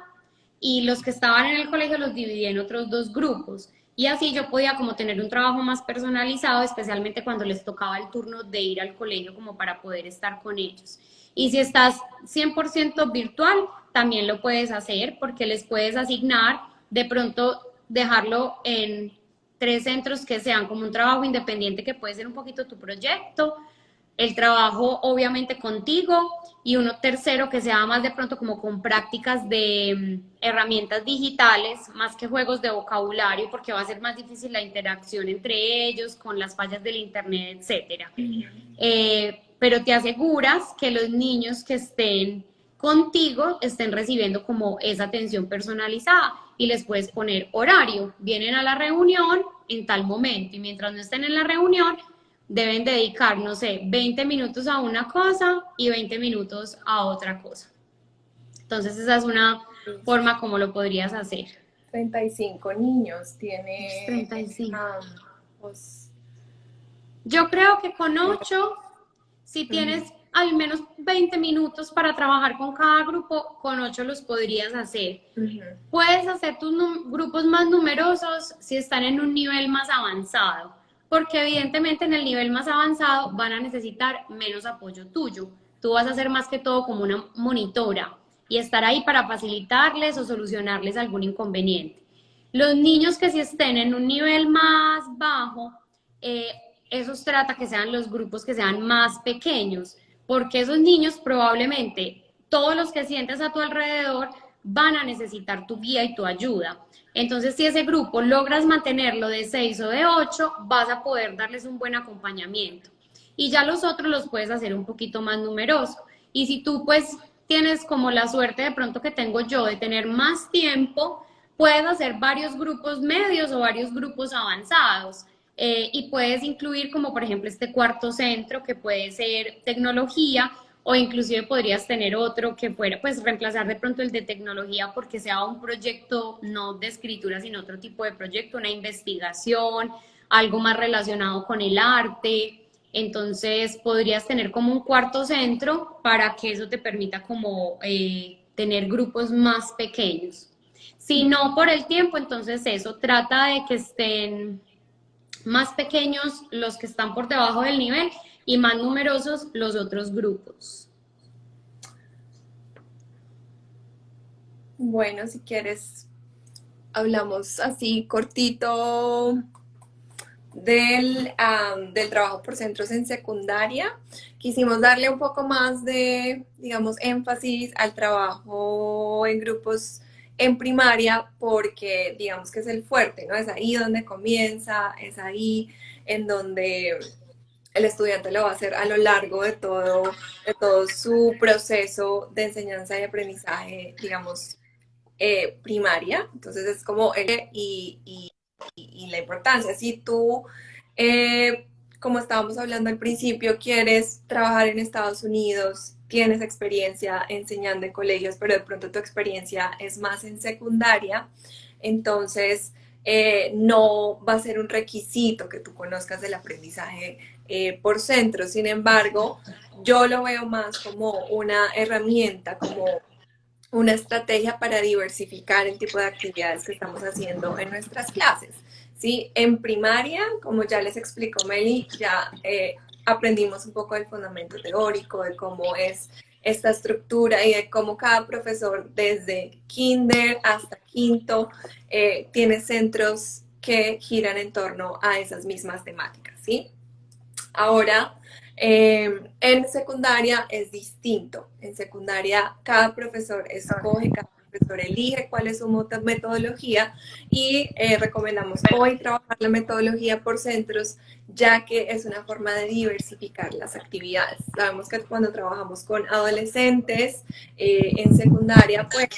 y los que estaban en el colegio los dividí en otros 2 grupos. Y así yo podía como tener un trabajo más personalizado, especialmente cuando les tocaba el turno de ir al colegio como para poder estar con ellos. Y si estás 100% virtual, también lo puedes hacer porque les puedes asignar, de pronto dejarlo en 3 centros que sean como un trabajo independiente que puede ser un poquito tu proyecto, el trabajo obviamente contigo y uno tercero que sea más de pronto como con prácticas de herramientas digitales, más que juegos de vocabulario, porque va a ser más difícil la interacción entre ellos con las fallas del internet, etcétera. Pero te aseguras que los niños que estén contigo estén recibiendo como esa atención personalizada y les puedes poner horario. Vienen a la reunión en tal momento y mientras no estén en la reunión deben dedicar, no sé, 20 minutos a una cosa y 20 minutos a otra cosa. Entonces esa es una forma como lo podrías hacer. 35 niños tiene... 35. Pues, Yo creo que con 8, si tienes al menos 20 minutos para trabajar con cada grupo, con 8 los podrías hacer. Puedes hacer tus grupos más numerosos si están en un nivel más avanzado, porque evidentemente en el nivel más avanzado van a necesitar menos apoyo tuyo. Tú vas a ser más que todo como una monitora y estar ahí para facilitarles o solucionarles algún inconveniente. Los niños que si estén en un nivel más bajo, esos trata que sean los grupos que sean más pequeños, porque esos niños probablemente, todos los que sientes a tu alrededor, van a necesitar tu guía y tu ayuda. Entonces, si ese grupo logras mantenerlo de 6 o de 8, vas a poder darles un buen acompañamiento. Y ya los otros los puedes hacer un poquito más numerosos. Y si tú pues tienes como la suerte de pronto que tengo yo de tener más tiempo, puedes hacer varios grupos medios o varios grupos avanzados. Y puedes incluir como por ejemplo este cuarto centro que puede ser tecnología o inclusive podrías tener otro que fuera, pues reemplazar de pronto el de tecnología porque sea un proyecto no de escritura, sino otro tipo de proyecto, una investigación, algo más relacionado con el arte. Entonces podrías tener como un cuarto centro para que eso te permita como tener grupos más pequeños. Si no por el tiempo, entonces eso, trata de que estén más pequeños los que están por debajo del nivel y más numerosos los otros grupos. bueno, si quieres, hablamos así cortito del trabajo por centros en secundaria. Quisimos darle un poco más de, digamos, énfasis al trabajo en grupos en primaria porque digamos que es el fuerte, ¿no? Es ahí donde comienza, es ahí en donde el estudiante lo va a hacer a lo largo de todo su proceso de enseñanza y aprendizaje, digamos, primaria. Entonces es como y la importancia. Si tú, como estábamos hablando al principio, quieres trabajar en Estados Unidos, tienes experiencia enseñando en colegios, pero de pronto tu experiencia es más en secundaria, entonces no va a ser un requisito que tú conozcas del aprendizaje por centro. Sin embargo, yo lo veo más como una herramienta, como una estrategia para diversificar el tipo de actividades que estamos haciendo en nuestras clases. ¿Sí? En primaria, como ya les explicó Meli, ya aprendimos un poco del fundamento teórico, de cómo es esta estructura y de cómo cada profesor desde kinder hasta quinto tiene centros que giran en torno a esas mismas temáticas, ¿sí? Ahora, en secundaria es distinto. En secundaria, cada profesor escoge, cada profesor elige cuál es su metodología y recomendamos hoy trabajar la metodología por centros, ya que es una forma de diversificar las actividades. Sabemos que cuando trabajamos con adolescentes en secundaria, pues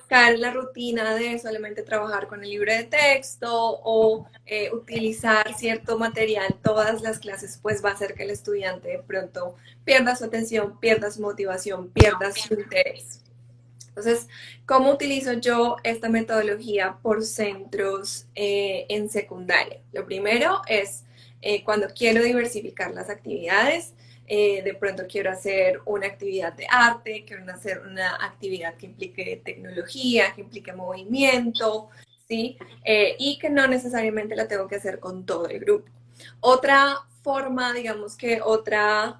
caer en la rutina de solamente trabajar con el libro de texto o utilizar cierto material todas las clases, pues va a hacer que el estudiante de pronto pierda su atención, pierda su motivación, pierda su interés. Entonces, ¿cómo utilizo yo esta metodología por centros en secundaria? Lo primero es cuando quiero diversificar las actividades, de pronto quiero hacer una actividad de arte, quiero hacer una actividad que implique tecnología, que implique movimiento, ¿sí? Y que no necesariamente la tengo que hacer con todo el grupo. Otra forma, digamos que otro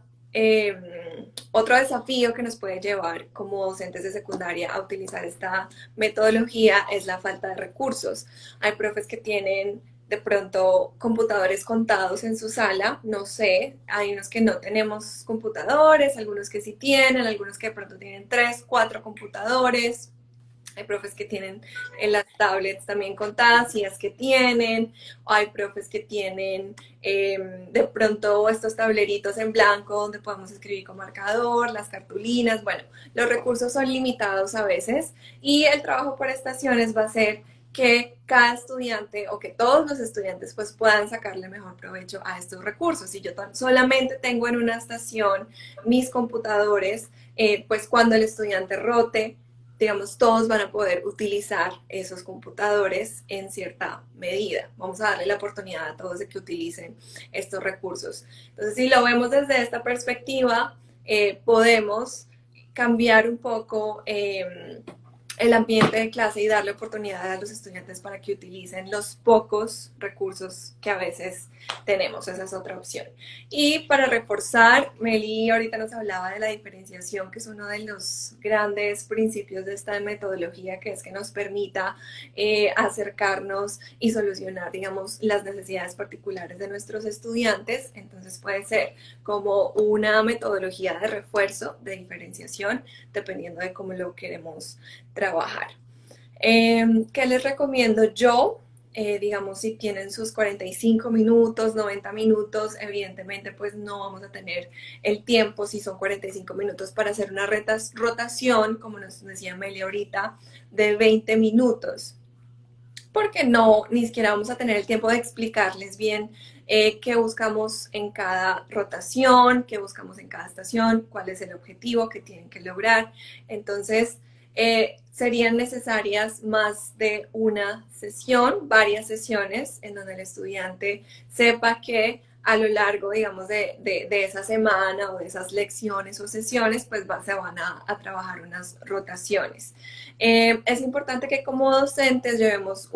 desafío que nos puede llevar como docentes de secundaria a utilizar esta metodología es la falta de recursos. Hay profes que tienen de pronto computadores contados en su sala, no sé, hay unos que no tenemos computadores, algunos que sí tienen, algunos que de pronto tienen 3, 4 computadores. Hay profes que tienen en las tablets también contadas, si es que tienen, o hay profes que tienen de pronto estos tableritos en blanco donde podemos escribir con marcador, las cartulinas, bueno, los recursos son limitados a veces y el trabajo por estaciones va a ser que cada estudiante o que todos los estudiantes pues puedan sacarle mejor provecho a estos recursos. Si yo solamente tengo en una estación mis computadores, pues cuando el estudiante rote, digamos, todos van a poder utilizar esos computadores en cierta medida. Vamos a darle la oportunidad a todos de que utilicen estos recursos. Entonces, si lo vemos desde esta perspectiva, podemos cambiar un poco el ambiente de clase y darle oportunidad a los estudiantes para que utilicen los pocos recursos que a veces tenemos. Esa es otra opción. Y para reforzar, Meli ahorita nos hablaba de la diferenciación, que es uno de los grandes principios de esta metodología, que es que nos permita acercarnos y solucionar, digamos, las necesidades particulares de nuestros estudiantes. Entonces puede ser como una metodología de refuerzo, de diferenciación, dependiendo de cómo lo queremos trabajar. ¿Qué les recomiendo yo? Digamos, si tienen sus 45 minutos, 90 minutos, evidentemente pues no vamos a tener el tiempo, si son 45 minutos, para hacer una rotación, como nos decía Meli ahorita, de 20 minutos. Porque no, ni siquiera vamos a tener el tiempo de explicarles bien qué buscamos en cada rotación, qué buscamos en cada estación, cuál es el objetivo que tienen que lograr. Entonces, serían necesarias más de una sesión, varias sesiones, en donde el estudiante sepa que a lo largo, digamos, de esa semana o de esas lecciones o sesiones, pues se van a trabajar unas rotaciones. Es importante que como docentes llevemos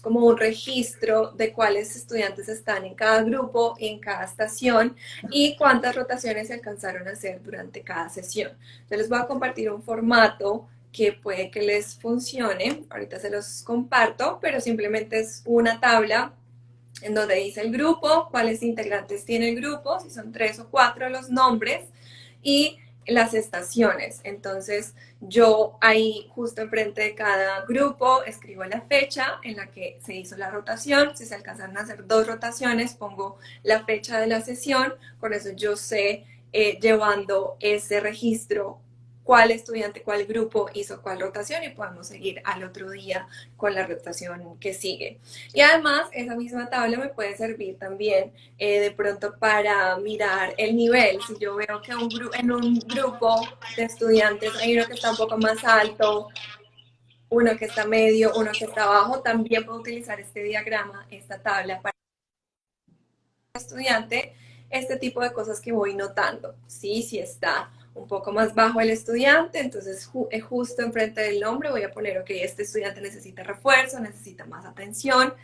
como un registro de cuáles estudiantes están en cada grupo y en cada estación y cuántas rotaciones se alcanzaron a hacer durante cada sesión. Yo les voy a compartir un formato que puede que les funcione, ahorita se los comparto, pero simplemente es una tabla en donde dice el grupo, cuáles integrantes tiene el grupo, si son 3 o 4 los nombres, y las estaciones. Entonces yo ahí justo enfrente de cada grupo escribo la fecha en la que se hizo la rotación. Si se alcanzaron a hacer 2 rotaciones, pongo la fecha de la sesión. Con eso yo sé, llevando ese registro, cuál estudiante, cuál grupo hizo cuál rotación, y podemos seguir al otro día con la rotación que sigue. Y además esa misma tabla me puede servir también de pronto para mirar el nivel. Si yo veo que en un grupo de estudiantes hay uno que está un poco más alto, uno que está medio, uno que está bajo, también puedo utilizar este diagrama, esta tabla para el estudiante, este tipo de cosas que voy notando. ¿Sí? Si está un poco más bajo el estudiante, entonces justo enfrente del nombre voy a poner, ok, este estudiante necesita refuerzo, necesita más atención.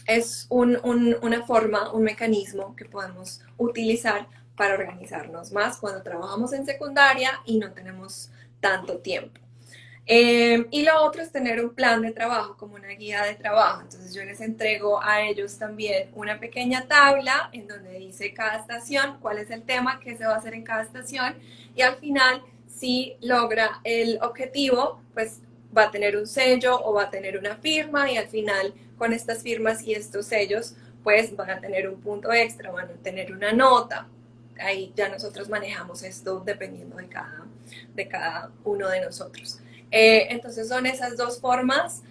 Es una forma, un mecanismo que podemos utilizar para organizarnos más cuando trabajamos en secundaria y no tenemos tanto tiempo. Y lo otro es tener un plan de trabajo, como una guía de trabajo. Entonces yo les entrego a ellos también una pequeña tabla en donde dice cada estación, cuál es el tema que se va a hacer en cada estación, y al final, si logra el objetivo, pues va a tener un sello o va a tener una firma, y al final con estas firmas y estos sellos pues van a tener un punto extra, van a tener una nota. Ahí ya nosotros manejamos esto dependiendo de cada uno de nosotros. Entonces son esas 2 formas.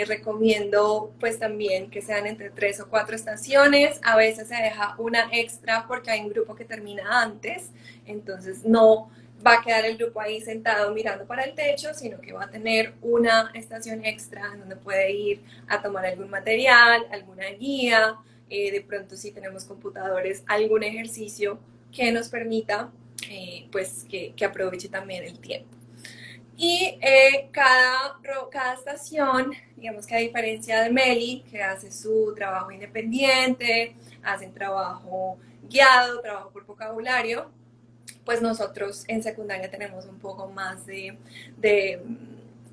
Recomiendo pues también que sean entre 3 o 4 estaciones. A veces se deja una extra porque hay un grupo que termina antes, entonces no va a quedar el grupo ahí sentado mirando para el techo, sino que va a tener una estación extra en donde puede ir a tomar algún material, alguna guía, de pronto si tenemos computadores, algún ejercicio que nos permita pues que aproveche también el tiempo. Y cada estación, digamos que a diferencia de Meli, que hace su trabajo independiente, hacen trabajo guiado, trabajo por vocabulario, pues nosotros en secundaria tenemos un poco más de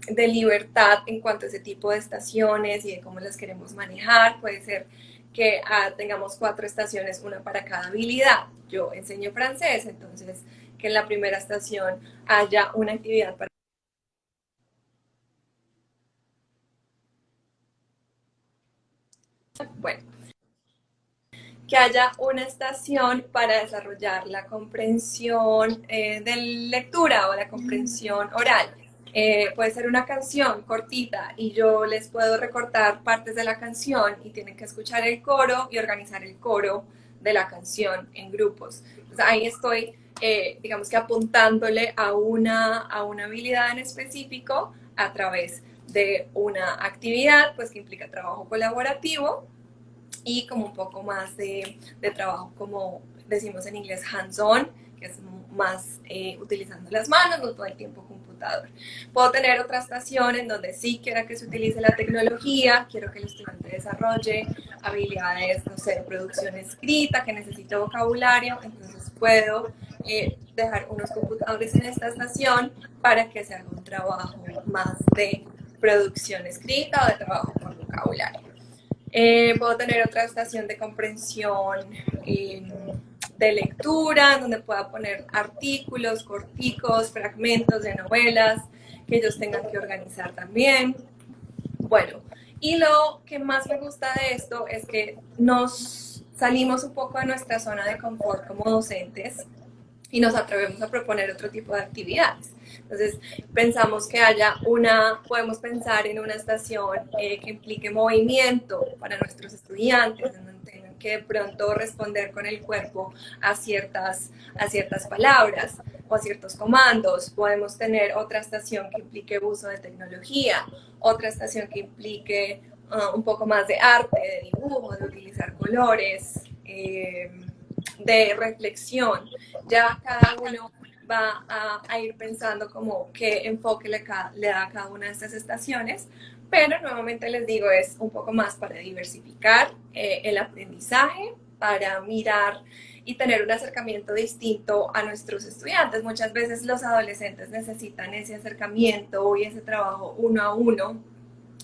libertad en cuanto a ese tipo de estaciones y de cómo las queremos manejar. Puede ser que tengamos 4 estaciones, una para cada habilidad. Yo enseño francés, entonces que en la primera estación haya una actividad para... Bueno, que haya una estación para desarrollar la comprensión de lectura o la comprensión oral. Puede ser una canción cortita y yo les puedo recortar partes de la canción y tienen que escuchar el coro y organizar el coro de la canción en grupos. Entonces ahí estoy, digamos que apuntándole a una habilidad en específico a través de una actividad pues que implica trabajo colaborativo y como un poco más de trabajo, como decimos en inglés, hands-on, que es más utilizando las manos, no todo el tiempo computador. Puedo tener otra estación en donde sí quiera que se utilice la tecnología, quiero que el estudiante desarrolle habilidades, no sé, de producción escrita, que necesite vocabulario, entonces puedo dejar unos computadores en esta estación para que se haga un trabajo más de producción escrita o de trabajo por vocabulario. Puedo tener otra estación de comprensión de lectura, donde pueda poner artículos corticos, fragmentos de novelas que ellos tengan que organizar también. Bueno, y lo que más me gusta de esto es que nos salimos un poco de nuestra zona de confort como docentes y nos atrevemos a proponer otro tipo de actividades. Entonces, pensamos que podemos pensar en una estación que implique movimiento para nuestros estudiantes, en donde tengan que de pronto responder con el cuerpo a ciertas palabras o a ciertos comandos. Podemos tener otra estación que implique uso de tecnología, otra estación que implique un poco más de arte, de dibujo, de utilizar colores, de reflexión. Ya cada uno va a ir pensando como qué enfoque le da a cada una de estas estaciones, pero nuevamente les digo, es un poco más para diversificar el aprendizaje, para mirar y tener un acercamiento distinto a nuestros estudiantes. Muchas veces los adolescentes necesitan ese acercamiento y ese trabajo uno a uno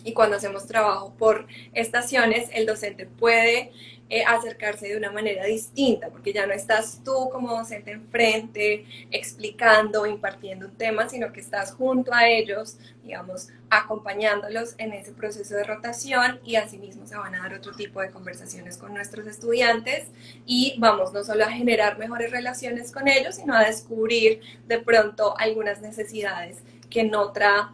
Y cuando hacemos trabajo por estaciones, el docente puede acercarse de una manera distinta, porque ya no estás tú como docente enfrente explicando, impartiendo un tema, sino que estás junto a ellos, digamos, acompañándolos en ese proceso de rotación, y asimismo se van a dar otro tipo de conversaciones con nuestros estudiantes y vamos no solo a generar mejores relaciones con ellos, sino a descubrir de pronto algunas necesidades que en otra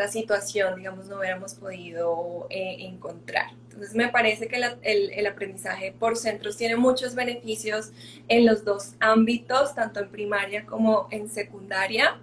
situación, digamos, no hubiéramos podido encontrar. Entonces, me parece que el aprendizaje por centros tiene muchos beneficios en los dos ámbitos, tanto en primaria como en secundaria.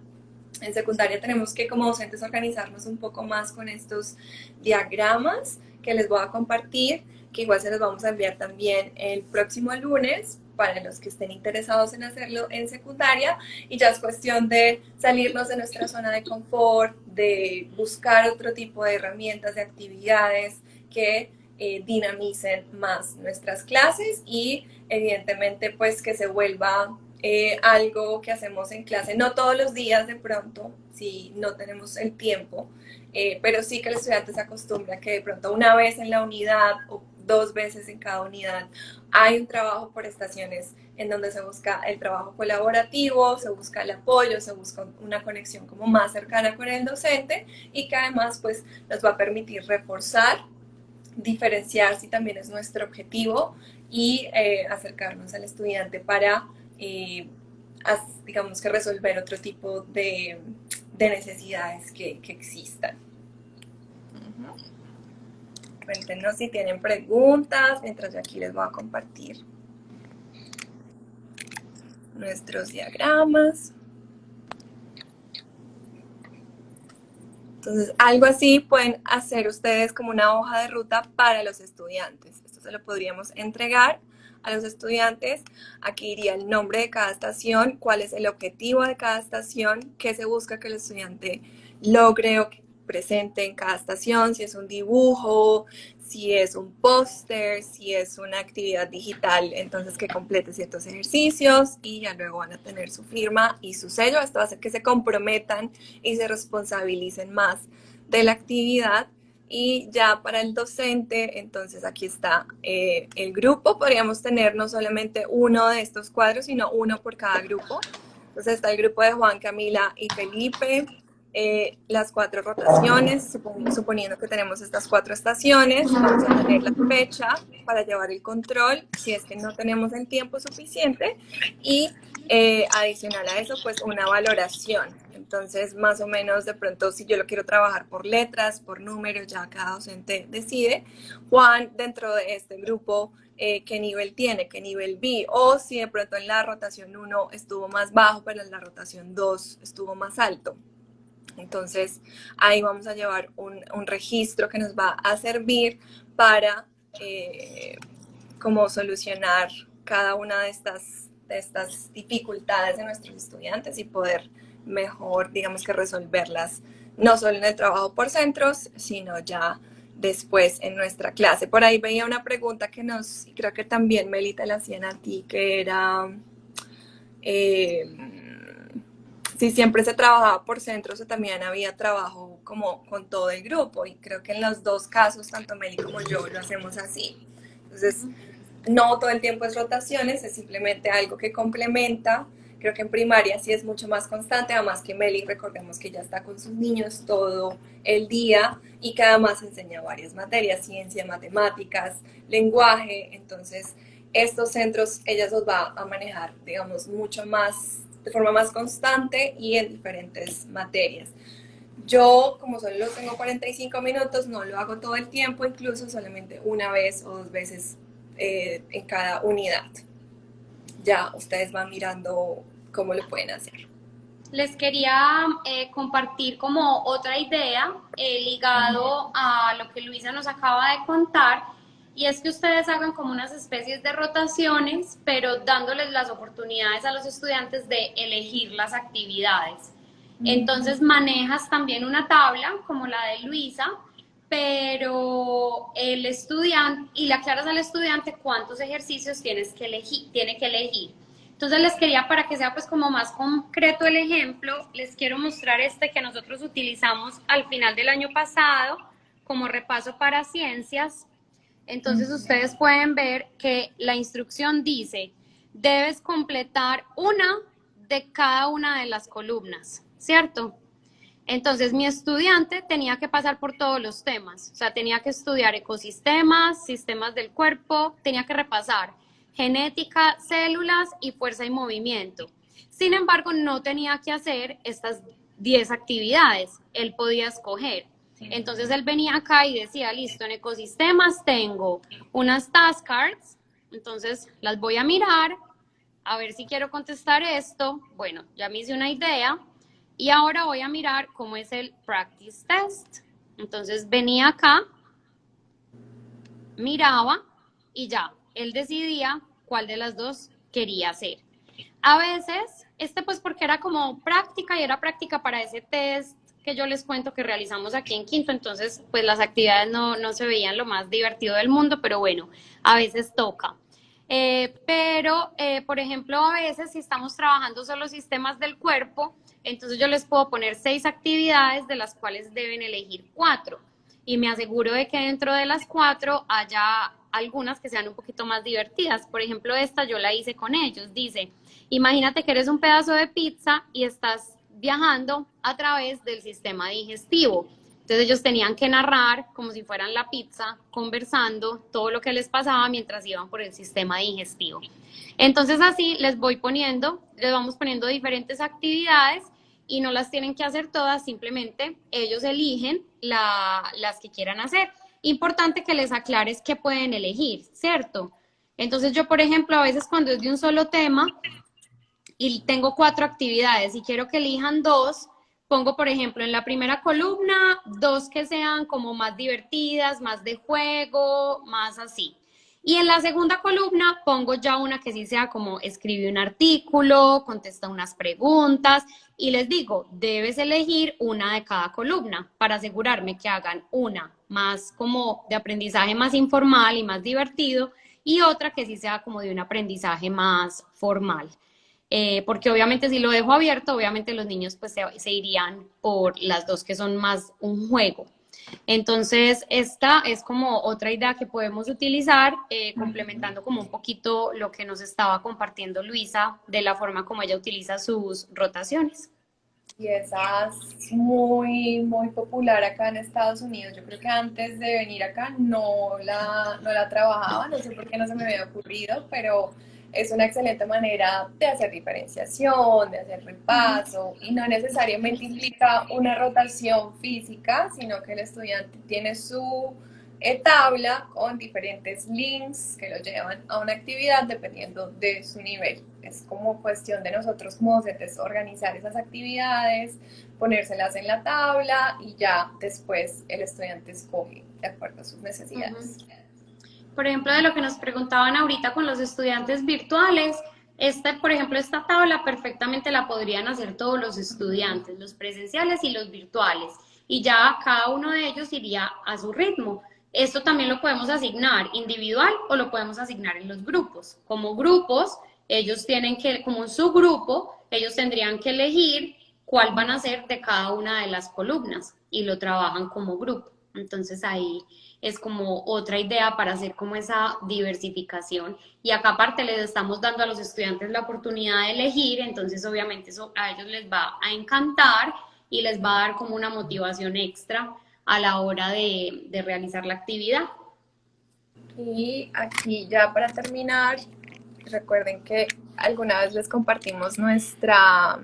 En secundaria tenemos que, como docentes, organizarnos un poco más con estos diagramas que les voy a compartir, que igual se los vamos a enviar también el próximo lunes para los que estén interesados en hacerlo en secundaria, y ya es cuestión de salirnos de nuestra zona de confort, de buscar otro tipo de herramientas, de actividades que dinamicen más nuestras clases y evidentemente pues que se vuelva algo que hacemos en clase, no todos los días de pronto, si no tenemos el tiempo, pero sí que el estudiante se acostumbra a que de pronto una vez en la unidad o 2 veces en cada unidad hay un trabajo por estaciones en donde se busca el trabajo colaborativo, se busca el apoyo, se busca una conexión como más cercana con el docente, y que además pues nos va a permitir reforzar, diferenciar si también es nuestro objetivo, y acercarnos al estudiante para, digamos que resolver otro tipo de necesidades que existan. Cuéntenos si tienen preguntas, mientras yo aquí les voy a compartir nuestros diagramas. Entonces, algo así pueden hacer ustedes como una hoja de ruta para los estudiantes. Esto se lo podríamos entregar a los estudiantes. Aquí iría el nombre de cada estación, cuál es el objetivo de cada estación, qué se busca que el estudiante logre o que presente en cada estación, si es un dibujo, si es un póster, si es una actividad digital, entonces que complete ciertos ejercicios, y ya luego van a tener su firma y su sello. Esto va a hacer que se comprometan y se responsabilicen más de la actividad. Y ya para el docente, entonces aquí está el grupo. Podríamos tener no solamente uno de estos cuadros, sino uno por cada grupo. Entonces está el grupo de Juan, Camila y Felipe, las 4 rotaciones, suponiendo que tenemos estas 4 estaciones, vamos a tener la fecha para llevar el control si es que no tenemos el tiempo suficiente, y adicional a eso pues una valoración. Entonces más o menos de pronto si yo lo quiero trabajar por letras, por números, ya cada docente decide. Juan, dentro de este grupo, qué nivel tiene, qué nivel vi, o si de pronto en la rotación 1 estuvo más bajo, pero en la rotación 2 estuvo más alto. Entonces, ahí vamos a llevar un registro que nos va a servir para como solucionar cada una de estas dificultades de nuestros estudiantes y poder mejor, digamos que resolverlas, no solo en el trabajo por centros, sino ya después en nuestra clase. Por ahí veía una pregunta que creo que también Melita la hacían a ti, que era... si siempre se trabajaba por centros o también había trabajo como con todo el grupo, y creo que en los dos casos, tanto Meli como yo, lo hacemos así. Entonces, no todo el tiempo es rotaciones, es simplemente algo que complementa. Creo que en primaria sí es mucho más constante, además que Meli, recordemos que ya está con sus niños todo el día y que además enseña varias materias, ciencia, matemáticas, lenguaje. Entonces, estos centros ella los va a manejar, digamos, mucho más, de forma más constante y en diferentes materias. Yo, como solo los tengo 45 minutos, no lo hago todo el tiempo, incluso solamente una vez o 2 veces en cada unidad. Ya ustedes van mirando cómo lo pueden hacer. Les quería compartir como otra idea ligado a lo que Luisa nos acaba de contar, y es que ustedes hagan como unas especies de rotaciones, pero dándoles las oportunidades a los estudiantes de elegir las actividades. Entonces manejas también una tabla como la de Luisa, pero el estudiante, y le aclaras al estudiante cuántos ejercicios tiene que elegir. Entonces les quería, para que sea pues como más concreto el ejemplo, les quiero mostrar este que nosotros utilizamos al final del año pasado como repaso para ciencias. Entonces ustedes pueden ver que la instrucción dice, debes completar una de cada una de las columnas, ¿cierto? Entonces mi estudiante tenía que pasar por todos los temas, o sea, tenía que estudiar ecosistemas, sistemas del cuerpo, tenía que repasar genética, células y fuerza y movimiento. Sin embargo, no tenía que hacer estas 10 actividades, él podía escoger. Entonces él venía acá y decía, listo, en ecosistemas tengo unas task cards, entonces las voy a mirar, a ver si quiero contestar esto. Bueno, ya me hice una idea y ahora voy a mirar cómo es el practice test. Entonces venía acá, miraba y ya, él decidía cuál de las dos quería hacer. A veces, pues porque era como práctica y era práctica para ese test que yo les cuento que realizamos aquí en Quinto, entonces pues las actividades no se veían lo más divertido del mundo, pero bueno, a veces toca. Por ejemplo, a veces si estamos trabajando solo sistemas del cuerpo, entonces yo les puedo poner 6 actividades de las cuales deben elegir 4 y me aseguro de que dentro de las 4 haya algunas que sean un poquito más divertidas. Por ejemplo, esta yo la hice con ellos. Dice, imagínate que eres un pedazo de pizza y estás viajando a través del sistema digestivo. Entonces ellos tenían que narrar como si fueran la pizza, conversando todo lo que les pasaba mientras iban por el sistema digestivo. Entonces así les vamos poniendo diferentes actividades y no las tienen que hacer todas, simplemente ellos eligen las que quieran hacer. Importante que les aclares qué pueden elegir, ¿cierto? Entonces yo, por ejemplo, a veces cuando es de un solo tema y tengo 4 actividades y quiero que elijan 2, pongo, por ejemplo, en la primera columna 2 que sean como más divertidas, más de juego, más así. Y en la segunda columna pongo ya una que sí sea como escribe un artículo, contesta unas preguntas y les digo, debes elegir una de cada columna para asegurarme que hagan una más como de aprendizaje más informal y más divertido y otra que sí sea como de un aprendizaje más formal. Porque obviamente si lo dejo abierto, obviamente los niños pues se irían por las dos que son más un juego. Entonces, esta es como otra idea que podemos utilizar, complementando como un poquito lo que nos estaba compartiendo Luisa de la forma como ella utiliza sus rotaciones. Y esa es muy, muy popular acá en Estados Unidos. Yo creo que antes de venir acá no la trabajaba, no sé por qué no se me había ocurrido, pero es una excelente manera de hacer diferenciación, de hacer repaso, y no necesariamente implica una rotación física, sino que el estudiante tiene su tabla con diferentes links que lo llevan a una actividad dependiendo de su nivel. Es como cuestión de nosotros como docentes organizar esas actividades, ponérselas en la tabla y ya después el estudiante escoge de acuerdo a sus necesidades. Por ejemplo, de lo que nos preguntaban ahorita con los estudiantes virtuales, por ejemplo, esta tabla perfectamente la podrían hacer todos los estudiantes, los presenciales y los virtuales, y ya cada uno de ellos iría a su ritmo. Esto también lo podemos asignar individual o lo podemos asignar en los grupos. Como grupos, ellos tienen que, como un subgrupo, ellos tendrían que elegir cuál van a ser de cada una de las columnas y lo trabajan como grupo. Entonces ahí es como otra idea para hacer como esa diversificación. Y acá aparte les estamos dando a los estudiantes la oportunidad de elegir, entonces obviamente eso a ellos les va a encantar y les va a dar como una motivación extra a la hora de realizar la actividad. Y aquí ya para terminar, recuerden que alguna vez les compartimos nuestra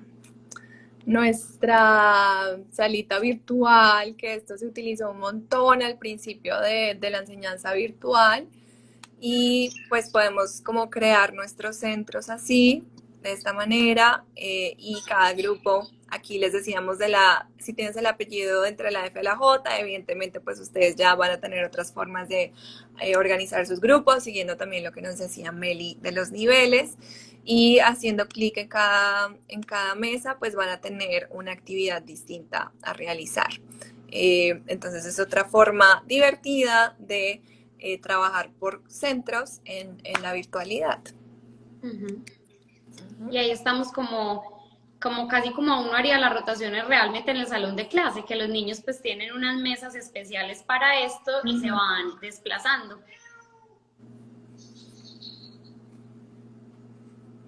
salita virtual, que esto se utilizó un montón al principio de la enseñanza virtual, y pues podemos como crear nuestros centros así, de esta manera, y cada grupo, aquí les decíamos si tienes el apellido entre la F y la J, evidentemente pues ustedes ya van a tener otras formas de organizar sus grupos, siguiendo también lo que nos decía Meli de los niveles, y haciendo clic en cada mesa pues van a tener una actividad distinta a realizar. Entonces es otra forma divertida de trabajar por centros en la virtualidad. Uh-huh. Y ahí estamos como como casi como uno haría las rotaciones realmente en el salón de clase, que los niños pues tienen unas mesas especiales para esto y se van desplazando.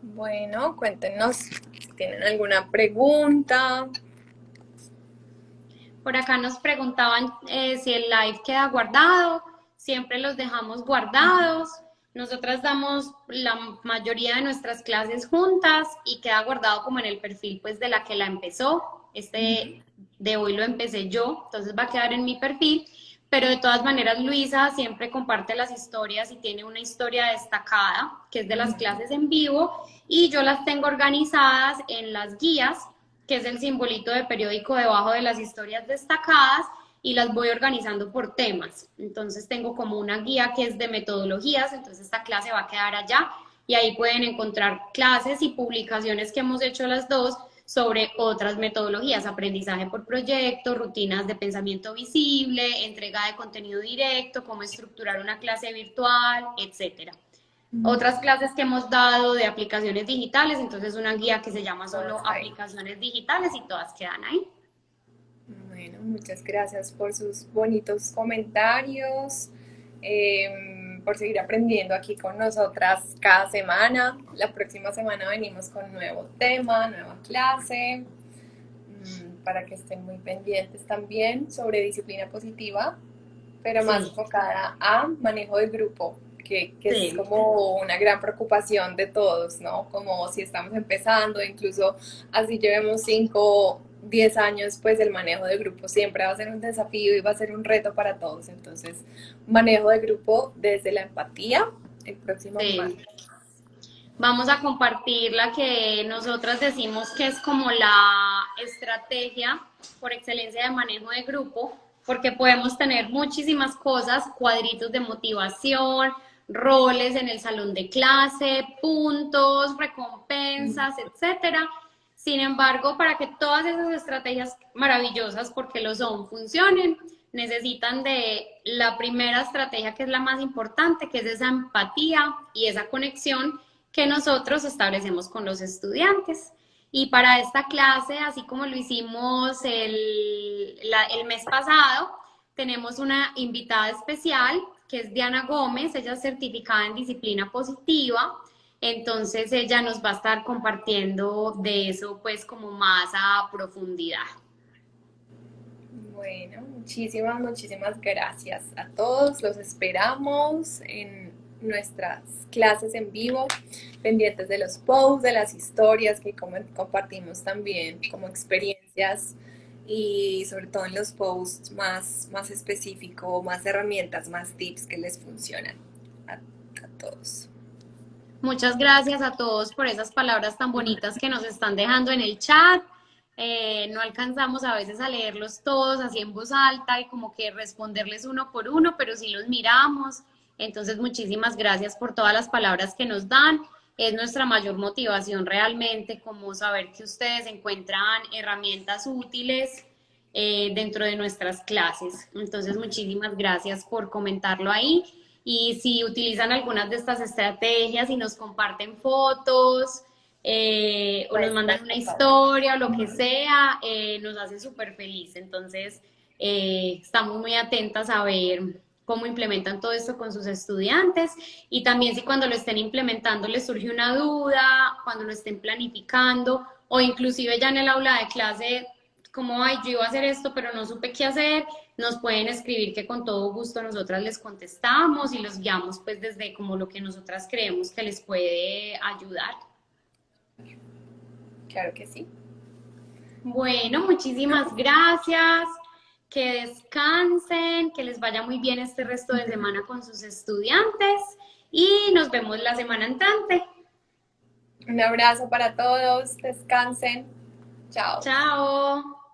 Bueno, cuéntenos si tienen alguna pregunta. Por acá nos preguntaban si el live queda guardado, siempre los dejamos guardados. Nosotras damos la mayoría de nuestras clases juntas y queda guardado como en el perfil pues de la que la empezó. Este de hoy lo empecé yo, entonces va a quedar en mi perfil. Pero de todas maneras Luisa siempre comparte las historias y tiene una historia destacada, que es de las clases en vivo, y yo las tengo organizadas en las guías, que es el simbolito de periódico debajo de las historias destacadas, y las voy organizando por temas. Entonces tengo como una guía que es de metodologías, entonces esta clase va a quedar allá y ahí pueden encontrar clases y publicaciones que hemos hecho las dos sobre otras metodologías, aprendizaje por proyecto, rutinas de pensamiento visible, entrega de contenido directo, cómo estructurar una clase virtual, etcétera. Otras clases que hemos dado de aplicaciones digitales, entonces una guía que se llama solo aplicaciones digitales y todas quedan ahí. Bueno, muchas gracias por sus bonitos comentarios, por seguir aprendiendo aquí con nosotras cada semana. La próxima semana venimos con nuevo tema, nueva clase, para que estén muy pendientes también sobre disciplina positiva, pero más enfocada a manejo de grupo, que es como una gran preocupación de todos, ¿no? Como si estamos empezando, incluso así llevemos 5, 10 años, pues el manejo de grupo siempre va a ser un desafío y va a ser un reto para todos. Entonces, manejo de grupo desde la empatía, el próximo martes. Vamos a compartir la que nosotras decimos que es como la estrategia por excelencia de manejo de grupo, porque podemos tener muchísimas cosas, cuadritos de motivación, roles en el salón de clase, puntos, recompensas, etcétera. Sin embargo, para que todas esas estrategias maravillosas, porque lo son, funcionen, necesitan de la primera estrategia, que es la más importante, que es esa empatía y esa conexión que nosotros establecemos con los estudiantes. Y para esta clase, así como lo hicimos el mes pasado, tenemos una invitada especial, que es Diana Gómez. Ella es certificada en disciplina positiva. Entonces ella nos va a estar compartiendo de eso pues como más a profundidad. Bueno, muchísimas gracias a todos. Los esperamos en nuestras clases en vivo, pendientes de los posts, de las historias que compartimos también como experiencias y sobre todo en los posts más específicos, más herramientas, más tips que les funcionan a todos. Muchas gracias a todos por esas palabras tan bonitas que nos están dejando en el chat. No alcanzamos a veces a leerlos todos así en voz alta y como que responderles uno por uno, pero sí los miramos. Entonces, muchísimas gracias por todas las palabras que nos dan. Es nuestra mayor motivación realmente, como saber que ustedes encuentran herramientas útiles dentro de nuestras clases. Entonces, muchísimas gracias por comentarlo ahí. Y si utilizan algunas de estas estrategias y nos comparten fotos o nos mandan una historia o lo que sea, nos hace súper feliz. Entonces, estamos muy atentas a ver cómo implementan todo esto con sus estudiantes y también si cuando lo estén implementando les surge una duda, cuando lo estén planificando o inclusive ya en el aula de clase, como, ay, yo iba a hacer esto, pero no supe qué hacer, nos pueden escribir que con todo gusto nosotras les contestamos y los guiamos pues desde como lo que nosotras creemos que les puede ayudar. Claro que sí. Bueno, muchísimas gracias. Que descansen, que les vaya muy bien este resto de semana con sus estudiantes y nos vemos la semana entrante. Un abrazo para todos, descansen. Chao. Chao.